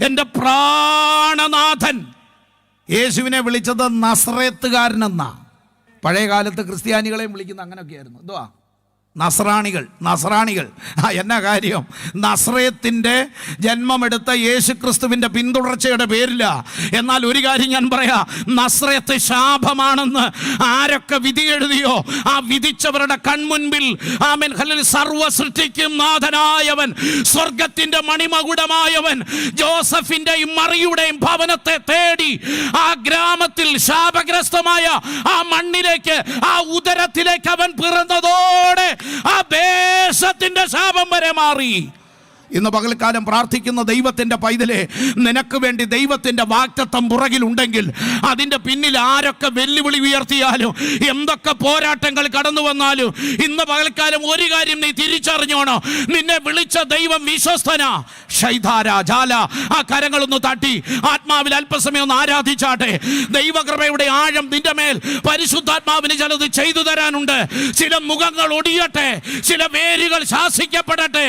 എൻ്റെ പ്രാണനാഥൻ യേശുവിനെ വിളിച്ചത് നസറേത്തുകാരനെന്നാ. പഴയ കാലത്ത് ക്രിസ്ത്യാനികളെയും വിളിക്കുന്ന അങ്ങനെയൊക്കെയായിരുന്നു. എന്തുവാ? നസ്രാണികൾ. എന്നാ കാര്യം? നസ്രയത്തിൻ്റെ ജന്മമെടുത്ത യേശു ക്രിസ്തുവിൻ്റെ പിന്തുടർച്ചയുടെ പേരില്ല. എന്നാൽ ഒരു കാര്യം ഞാൻ പറയാം, നസ്രയത്ത് ശാപമാണെന്ന് ആരൊക്കെ വിധി എഴുതിയോ, ആ വിധിച്ചവരുടെ കൺമുൻപിൽ ആമേൻ ഹല്ലേലൂയ, സർവ്വ സൃഷ്ടിക്കും നാഥനായവൻ, സ്വർഗത്തിൻ്റെ മണിമകുടമായവൻ, ജോസഫിൻ്റെയും മറിയുടെയും ഭവനത്തെ തേടി ആ ഗ്രാമത്തിൽ ശാപഗ്രസ്തമായ ആ മണ്ണിലേക്ക്, ആ ഉദരത്തിലേക്ക് അവൻ പിറന്നതോടെ ആ ദേശത്തിന്റെ ശാപം വരെ മാറി. ഇന്ന് പകൽക്കാലം പ്രാർത്ഥിക്കുന്ന ദൈവത്തിൻ്റെ പൈതലെ, നിനക്ക് വേണ്ടി ദൈവത്തിൻ്റെ വാഗ്ദത്തം പുറകിലുണ്ടെങ്കിൽ, അതിൻ്റെ പിന്നിൽ ആരൊക്കെ വെല്ലുവിളി ഉയർത്തിയാലും, എന്തൊക്കെ പോരാട്ടങ്ങൾ കടന്നു വന്നാലും, ഇന്ന് പകൽക്കാലം ഒരു കാര്യം നീ തിരിച്ചറിഞ്ഞോണോ, നിന്നെ വിളിച്ച ദൈവം വിശ്വസ്തനാ. ഷൈധാര ജാല, ആ കരങ്ങളൊന്ന് തട്ടി ആത്മാവിൽ അല്പസമയം ഒന്ന് ആരാധിച്ചാട്ടെ. ദൈവകൃപയുടെ ആഴം നിന്റെ മേൽ പരിശുദ്ധാത്മാവിന് ചിലത് ചെയ്തു തരാനുണ്ട്. ചില മുഖങ്ങൾ ഒടിയട്ടെ, ചില വേരുകൾ ശാസിക്കപ്പെടട്ടെ.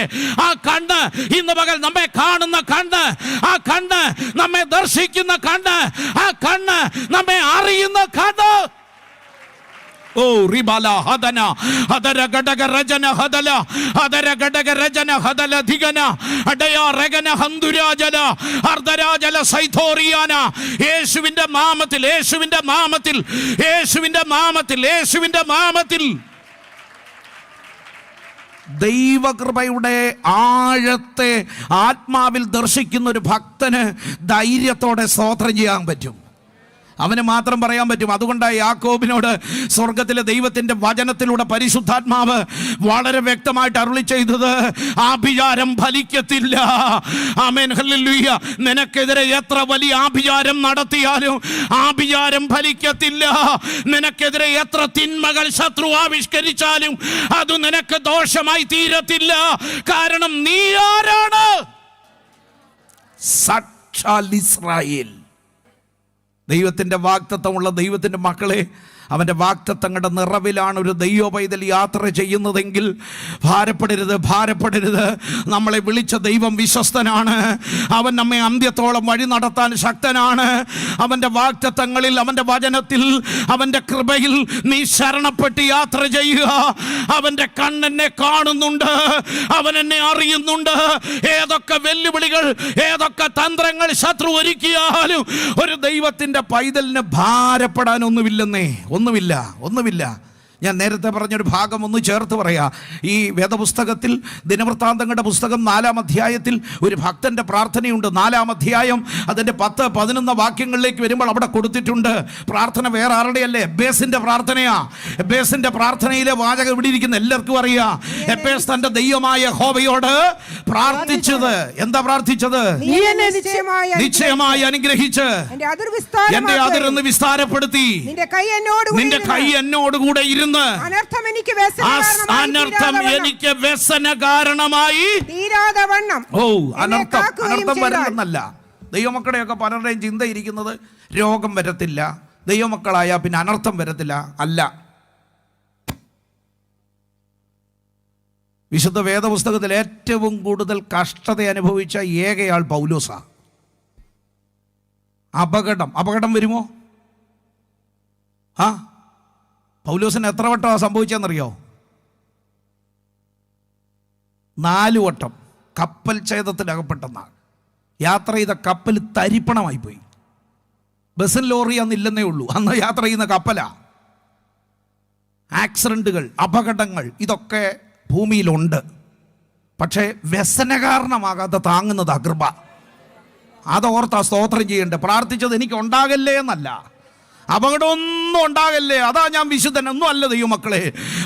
ആ കണ്ണ് ഇന്ന് പകൽ നമ്മെ കാണുന്ന കണ്ണ്, ആ കണ്ണ് നമ്മെ ദർശിക്കുന്ന കണ്ണ്, ആ കണ്ണ് നമ്മെ അറിയുന്ന കണ്ണ്. ഓ റിബല ഹദന ഹദര ഗഡഗ രജന ഹദല ഹദര ഗഡഗ രജന ഹദല ധിഗന അടയ രഗന ഹന്ദുരാജല അർദ്ധരാജല സൈഥോറിയാന. യേശുവിൻ്റെ നാമത്തിൽ, യേശുവിൻ്റെ നാമത്തിൽ, യേശുവിൻ്റെ നാമത്തിൽ, യേശുവിൻ്റെ നാമത്തിൽ ദൈവകൃപയുടെ ആഴത്തെ ആത്മാവിൽ ദർശിക്കുന്ന ഒരു ഭക്തന് ധൈര്യത്തോടെ സ്തോത്രം ചെയ്യാൻ പറ്റും. അവന് മാത്രം പറയാൻ പറ്റും. അതുകൊണ്ടാണ് യാക്കോബിനോട് സ്വർഗത്തിലെ ദൈവത്തിൻ്റെ വചനത്തിലൂടെ പരിശുദ്ധാത്മാവ് വളരെ വ്യക്തമായിട്ട് അരുളി ചെയ്തത്, ആഭിചാരം ഫലിക്കത്തില്ല. Amen hallelujah. നിനക്കെതിരെ എത്ര വലിയ ആഭിചാരം നടത്തിയാലും ആഭിചാരം ഫലിക്കത്തില്ല. നിനക്കെതിരെ എത്ര തിന്മകൾ ശത്രു ആവിഷ്കരിച്ചാലും അത് നിനക്ക് ദോഷമായി തീരത്തില്ല. കാരണം നീ ആരാണ്? സാക്ഷാൽ ഇസ്രായേൽ. ദൈവത്തിൻ്റെ വാഗ്ദത്തമുള്ള ദൈവത്തിൻ്റെ മക്കളെ, അവൻ്റെ വാഗ്ദത്തങ്ങളുടെ നിറവിലാണ് ഒരു ദൈവ പൈതൽ യാത്ര ചെയ്യുന്നതെങ്കിൽ ഭാരപ്പെടരുത്, ഭാരപ്പെടരുത്. നമ്മളെ വിളിച്ച ദൈവം വിശ്വസ്തനാണ്. അവൻ നമ്മെ അന്ത്യത്തോളം വഴി നടത്താൻ ശക്തനാണ്. അവൻ്റെ വാഗ്ദത്തങ്ങളിൽ, അവൻ്റെ വചനത്തിൽ, അവൻ്റെ കൃപയിൽ നീ ശരണപ്പെട്ട് യാത്ര ചെയ്യുക. അവൻ്റെ കണ്ണെന്നെ കാണുന്നുണ്ട്, അവൻ എന്നെ അറിയുന്നുണ്ട്. ഏതൊക്കെ വെല്ലുവിളികൾ, ഏതൊക്കെ തന്ത്രങ്ങൾ ശത്രു ഒരുക്കിയാലും ഒരു ദൈവത്തിൻ്റെ പൈതലിന് ഭാരപ്പെടാനൊന്നുമില്ലെന്നേ. ഒന്നുമില്ല. ഞാൻ നേരത്തെ പറഞ്ഞൊരു ഭാഗം ഒന്ന് ചേർത്ത് പറയാം. ഈ വേദപുസ്തകത്തിൽ ദിനവൃത്താന്തങ്ങളുടെ പുസ്തകം 4-ാം അധ്യായത്തിൽ ഒരു ഭക്തൻ്റെ പ്രാർത്ഥനയുണ്ട്. 4-ാം അധ്യായം അതിൻ്റെ 10-11 വാക്യങ്ങളിലേക്ക് വരുമ്പോൾ അവിടെ കൊടുത്തിട്ടുണ്ട്. പ്രാർത്ഥന വേറെ ആരുടെയല്ലേ, എബ്ബേസിൻ്റെ പ്രാർത്ഥനയാ. എബ്ബേസിൻ്റെ പ്രാർത്ഥനയിലെ വാചകം ഇവിടെ ഇരിക്കുന്ന എല്ലാവർക്കും അറിയാം. എബ്ബേസ് തൻ്റെ ദൈവമായ യഹോവയോട് പ്രാർത്ഥിച്ചത് എന്താ? പ്രാർത്ഥിച്ചത്, നിശ്ചയമായി അനുഗ്രഹിച്ച് എന്റെ അതിരൊന്ന് വിസ്താരപ്പെടുത്തി നിന്റെ കൈ എന്നോടുകൂടെ ഇരുന്ന് അനർത്ഥം എനിക്ക് വ്യസന കാരണമായി തീരാതെ വണ്ണം. ഓ, അനർത്ഥം വരുന്നല്ല. ദൈവമക്കളുടെയൊക്കെ പലരുടെയും ചിന്ത ഇരിക്കുന്നത് രോഗം വരത്തില്ല, ദൈവമക്കളായ പിന്നെ അനർത്ഥം വരത്തില്ല. അല്ല, വിശുദ്ധ വേദപുസ്തകത്തിൽ ഏറ്റവും കൂടുതൽ കഷ്ടത അനുഭവിച്ച ഏകയാൾ പൗലോസാ. അപകടം വരുമോ? പൗലോസിന് എത്ര വട്ടമാണ് സംഭവിച്ചതെന്നറിയോ? 4 വട്ടം കപ്പൽ ഛേദത്തിലകപ്പെട്ടെന്നാണ്. യാത്ര ചെയ്ത കപ്പൽ തരിപ്പണമായി പോയി. ബസ്സും ലോറി അന്നില്ലെന്നേ ഉള്ളൂ, അന്ന് യാത്ര ചെയ്യുന്ന കപ്പലാ. ആക്സിഡൻറ്റുകൾ, അപകടങ്ങൾ ഇതൊക്കെ ഭൂമിയിലുണ്ട്. പക്ഷേ വ്യസനകാരണമാകാതെ താങ്ങുന്നത് കൃപ. അതോർത്താ സ്തോത്രം ചെയ്യണ്ടേ. പ്രാർത്ഥിച്ചത് എനിക്ക് ഉണ്ടാകല്ലേ എന്നല്ല, അപകടമൊന്നും ഉണ്ടാകല്ലേ, അതാ ഞാൻ വിശുദ്ധനൊന്നും അല്ല ദൈവമക്കളെ.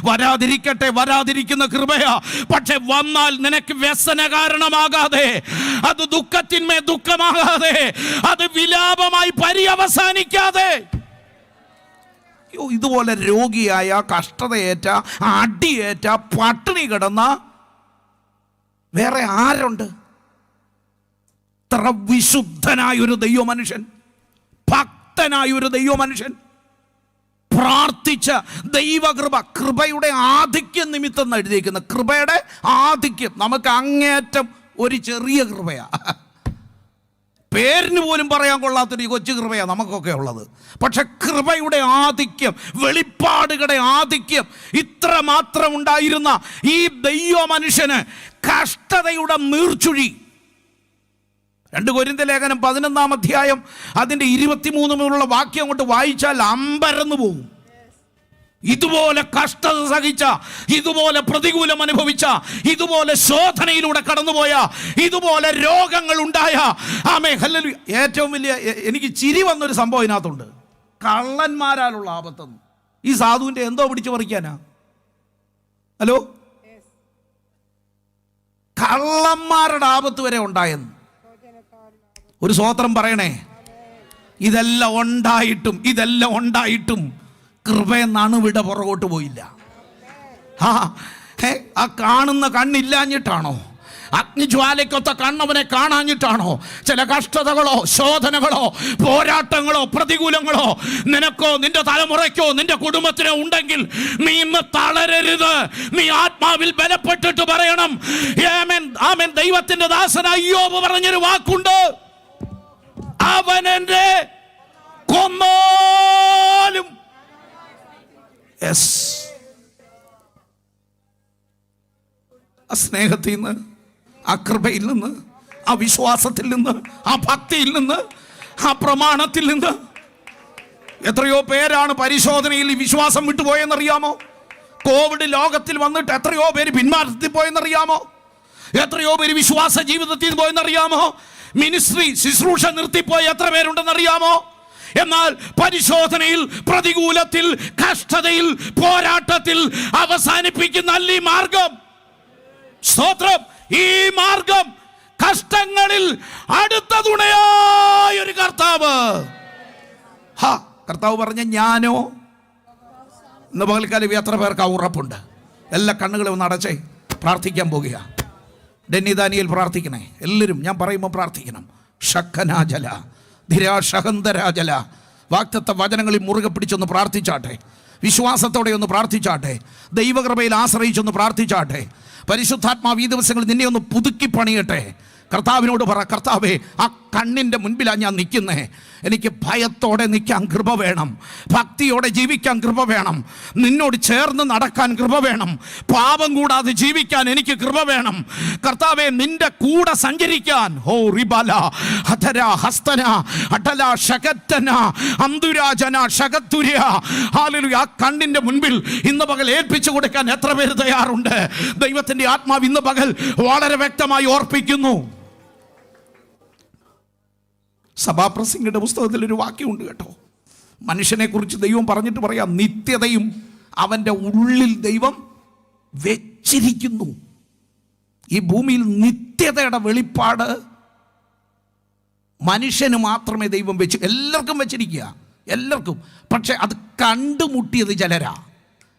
വരാതിരിക്കട്ടെ, വരാതിരിക്കുന്ന കൃപയാ. പക്ഷെ വന്നാൽ നിനക്ക് വ്യസന കാരണമാകാതെ, അത് ദുഃഖത്തിന്മേൽ ദുഃഖമാകാതെ, അത് വിലാപമായി പര്യവസാനിക്കാതെ. ഇതുപോലെ രോഗിയായ, കഷ്ടതയേറ്റ, അടിയേറ്റ, പട്ടിണി കിടന്ന വേറെ ആരുണ്ട്? ഇത്ര വിശുദ്ധനായൊരു ദൈവ മനുഷ്യൻ, ഭക്തനായൊരു ദൈവ മനുഷ്യൻ, പ്രാർത്ഥിച്ച ദൈവകൃപ, കൃപയുടെ ആധിക്യം നിമിത്തം എന്ന് എഴുതിയിരിക്കുന്ന കൃപയുടെ ആധിക്യം. നമുക്ക് അങ്ങേറ്റം ഒരു ചെറിയ കൃപയാ, പേരിന് പോലും പറയാൻ കൊള്ളാത്തൊരു കൊച്ചു കൃപയാണ് നമുക്കൊക്കെ ഉള്ളത്. പക്ഷെ കൃപയുടെ ആധിക്യം, വെളിപ്പാടുകളുടെ ആധിക്യം ഇത്ര മാത്രം ഉണ്ടായിരുന്ന ഈ ദൈവ മനുഷ്യന് കഷ്ടതയുടെ നീർച്ചുഴി. 2 കൊരിന്ത്യർ ലേഖനം 11-ാം അധ്യായം അതിൻ്റെ 23 മുതലുള്ള വാക്യം കൊണ്ട് വായിച്ചാൽ അമ്പരന്ന് പോകും. ഇതുപോലെ കഷ്ടത സഹിച്ച, ഇതുപോലെ പ്രതികൂലം അനുഭവിച്ച, ഇതുപോലെ ശോധനയിലൂടെ കടന്നുപോയ, ഇതുപോലെ രോഗങ്ങൾ ഉണ്ടായ, ആമേ ഹല്ലേലൂയ. ഏറ്റവും വലിയ എനിക്ക് ചിരി വന്നൊരു സംഭവം ഇതിനകത്തുണ്ട്. കള്ളന്മാരാലുള്ള ആപത്തെന്ന്. ഈ സാധുവിൻ്റെ എന്തോ പിടിച്ചു പറിക്കാനാ? ഹലോ, കള്ളന്മാരുടെ ആപത്ത് വരെ ഉണ്ടായെന്ന് ഒരു സ്വോത്രം പറയണേ. ഇതെല്ലാം ഉണ്ടായിട്ടും കൃപയെന്നാണ് വിട പുറകോട്ട് പോയില്ല. ആ കാണുന്ന കണ്ണില്ലാഞ്ഞിട്ടാണോ? അഗ്നിജ്വാലയ്ക്കൊത്ത കണ്ണവനെ കാണാഞ്ഞിട്ടാണോ? ചില കഷ്ടതകളോ, ശോധനകളോ, പോരാട്ടങ്ങളോ, പ്രതികൂലങ്ങളോ നിനക്കോ നിന്റെ തലമുറയ്ക്കോ നിന്റെ കുടുംബത്തിനോ ഉണ്ടെങ്കിൽ നീ ഇന്ന് തളരരുത്. നീ ആത്മാവിൽ ബലപ്പെട്ടിട്ട് പറയണം, ആമേൻ, ആമേൻ. ദൈവത്തിന്റെ ദാസനായ യോബ് പറഞ്ഞൊരു വാക്കുണ്ട്, അവൻ എന്നെ കൊന്നാലും. ആ സ്നേഹത്തിൽ നിന്ന്, ആ കൃപയിൽ നിന്ന്, ആ വിശ്വാസത്തിൽ നിന്ന്, ആ ഭക്തിയിൽ നിന്ന്, ആ പ്രമാണത്തിൽ നിന്ന് എത്രയോ പേരാണ് പരിശോധനയിൽ ഈ വിശ്വാസം വിട്ടുപോയെന്നറിയാമോ? കോവിഡ് ലോകത്തിൽ വന്നിട്ട് എത്രയോ പേര് പിന്മാറ്റത്തിൽ പോയെന്നറിയാമോ? എത്രയോ പേര് വിശ്വാസ ജീവിതത്തിൽ പോയെന്നറിയാമോ? മിനിസ്ട്രി ശുശ്രൂഷ നിർത്തിപ്പോയി എത്ര പേരുണ്ടെന്നറിയാമോ? എന്നാൽ പരിശോധനയിൽ, പ്രതികൂലത്തിൽ, കഷ്ടതയിൽ, പോരാട്ടത്തിൽ അവസാനിപ്പിക്കുന്ന ഈ മാർഗം, സ്തോത്രം, ഈ മാർഗം, കഷ്ടങ്ങളിൽ അടുത്ത തുണയായ ഒരു കർത്താവ്. കർത്താവ് പറഞ്ഞ ഞാനോ. ഇന്ന് പകൽക്കാലം എത്ര പേർക്ക് ഉറപ്പുണ്ട്? എല്ലാ കണ്ണുകളും ഒന്ന് അടച്ചേ, പ്രാർത്ഥിക്കാൻ പോകുക. ഡെന്നി ദാനിയേൽ പ്രാർത്ഥിക്കണേ. എല്ലാവരും ഞാൻ പറയുമ്പോൾ പ്രാർത്ഥിക്കണം. ഷക്കനാജല ധിരാഷഹന്തരാജല. വാഗ്ദത്ത വചനങ്ങളിൽ മുറുകെ പിടിച്ചൊന്ന് പ്രാർത്ഥിച്ചാട്ടെ. വിശ്വാസത്തോടെ ഒന്ന് പ്രാർത്ഥിച്ചാട്ടെ. ദൈവകൃപയിൽ ആശ്രയിച്ചൊന്ന് പ്രാർത്ഥിച്ചാട്ടെ. പരിശുദ്ധാത്മാവ് ഈ ദിവസങ്ങളിൽ നിന്നെ ഒന്ന് പുതുക്കി പണിയട്ടെ. കർത്താവിനോട് പറ, കർത്താവേ, ആ കണ്ണിൻ്റെ മുൻപിലാണ് ഞാൻ നിൽക്കുന്നേ. എനിക്ക് ഭയത്തോടെ നിൽക്കാൻ കൃപ വേണം, ഭക്തിയോടെ ജീവിക്കാൻ കൃപ വേണം, നിന്നോട് ചേർന്ന് നടക്കാൻ കൃപ വേണം, പാപം കൂടാതെ ജീവിക്കാൻ എനിക്ക് കൃപ വേണം. കർത്താവേ, നിന്റെ കൂടെ സഞ്ചരിക്കാൻ. ഹോ റിബല ഹതര ഹസ്തന അടല ശകത്തന അന്തുരാജന ശകത്തുര്യ. ഹല്ലേലൂയ. ആ കണ്ണിൻ്റെ മുൻപിൽ ഇന്ന് പകൽ ഏൽപ്പിച്ചു കൊടുക്കാൻ എത്ര പേര് തയ്യാറുണ്ട്? ദൈവത്തിൻ്റെ ആത്മാവ് ഇന്ന് പകൽ വളരെ വ്യക്തമായി ഓർപ്പിക്കുന്നു. സഭാപ്രസംഗിയുടെ പുസ്തകത്തിൽ ഒരു വാക്യമുണ്ട് കേട്ടോ. മനുഷ്യനെ കുറിച്ച് ദൈവം പറഞ്ഞിട്ട് പറയാം, നിത്യതയും അവൻ്റെ ഉള്ളിൽ ദൈവം വെച്ചിരിക്കുന്നു. ഈ ഭൂമിയിൽ നിത്യതയുടെ വെളിപ്പാട് മനുഷ്യന് മാത്രമേ ദൈവം എല്ലാവർക്കും വെച്ചിരിക്കുക, എല്ലാവർക്കും. പക്ഷെ അത് കണ്ടുമുട്ടിയത് ചിലരാ.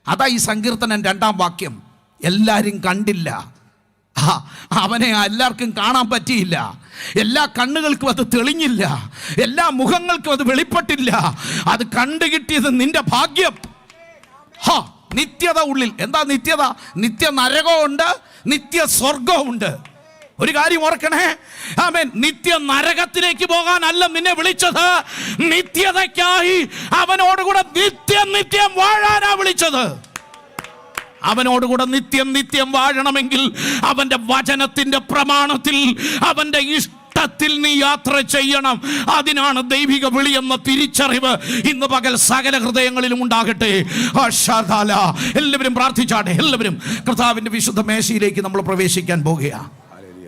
അതാ ഈ സങ്കീർത്തനം 2-ാം വാക്യം. എല്ലാവരും കണ്ടില്ല, അവനെ എല്ലാവർക്കും കാണാൻ പറ്റിയില്ല, എല്ലാ കണ്ണുകൾക്കും അത് തെളിഞ്ഞില്ല, എല്ലാ മുഖങ്ങൾക്കും അത് വെളിപ്പെട്ടില്ല. അത് കണ്ടുകിട്ടിയത് നിന്റെ ഭാഗ്യം. നിത്യത ഉള്ളിൽ. എന്താ നിത്യത? നിത്യ നരകമുണ്ട്, നിത്യ സ്വർഗമുണ്ട്. ഒരു കാര്യം ഓർക്കണേ, ആമേൻ. നിത്യ നരകത്തിലേക്ക് പോകാനല്ല നിന്നെ വിളിച്ചത്, നിത്യതയ്ക്കായി അവനോടുകൂടെ നിത്യം വാഴാനാ വിളിച്ചത്. അവനോടുകൂടെ നിത്യം നിത്യം വാഴണമെങ്കിൽ അവന്റെ വചനത്തിന്റെ പ്രമാണത്തിൽ, അവന്റെ ഇഷ്ടത്തിൽ നീ യാത്ര ചെയ്യണം. അതിനാണ് ദൈവിക വിളി എന്ന തിരിച്ചറിവ് ഇന്ന് പകൽ സകല ഹൃദയങ്ങളിലും ഉണ്ടാകട്ടെ. എല്ലാവരും പ്രാർത്ഥിച്ചാട്ടെ. എല്ലാവരും കർത്താവിന്റെ വിശുദ്ധ മേശയിലേക്ക് നമ്മൾ പ്രവേശിക്കാൻ പോകുകയാണ്.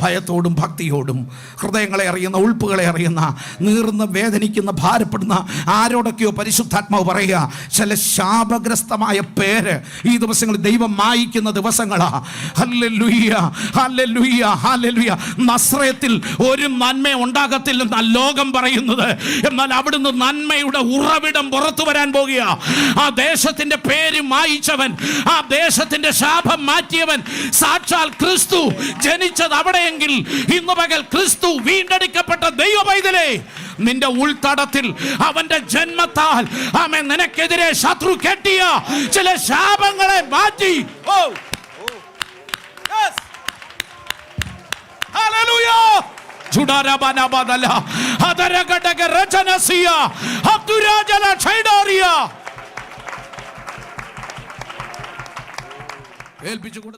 ഭയത്തോടും ഭക്തിയോടും ഹൃദയങ്ങളെ അറിയുന്ന, ഉൾപ്പുകളെ അറിയുന്ന, നീർന്ന് വേദനിക്കുന്ന, ഭാരപ്പെടുന്ന ആരോടൊക്കെയോ പരിശുദ്ധാത്മാവ് പറയുക, ചില ശാപഗ്രസ്തമായ പേര് ഈ ദിവസങ്ങളിൽ ദൈവം മായിക്കുന്ന ദിവസങ്ങളാ. Hallelujah, hallelujah, hallelujah. നസ്രയത്തിൽ ഒരു നന്മ ഉണ്ടാകത്തില്ലെന്ന ലോകം പറയുന്നത്, എന്നാൽ അവിടുന്ന് നന്മയുടെ ഉറവിടം പുറത്തു വരാൻ പോകുക. ആ ദേശത്തിന്റെ പേര് മായിച്ചവൻ, ആ ദേശത്തിന്റെ ശാപം മാറ്റിയവൻ സാക്ഷാൽ ക്രിസ്തു. ജനിച്ചത് അവിടെ എങ്കിൽ ഇന്ന് പകൽ ക്രിസ്തു വീണ്ടെടുക്കപ്പെട്ട ദൈവ പൈതലേ, നിന്റെ ഉൾത്തടത്തിൽ അവന്റെ ജന്മത്താൽ ആമേൻ നിനക്കെതിരെ ശത്രു കെട്ടിയ ചില ശാപങ്ങളെ മാറ്റി. ഹല്ലേലൂയ. ചുടാരബനബദല ഹദരഗടഗ രചനസിയ അബ്ദുരാജല ഛൈഡാരിയ ഏൽപ്പിച്ചു കൊടുത്ത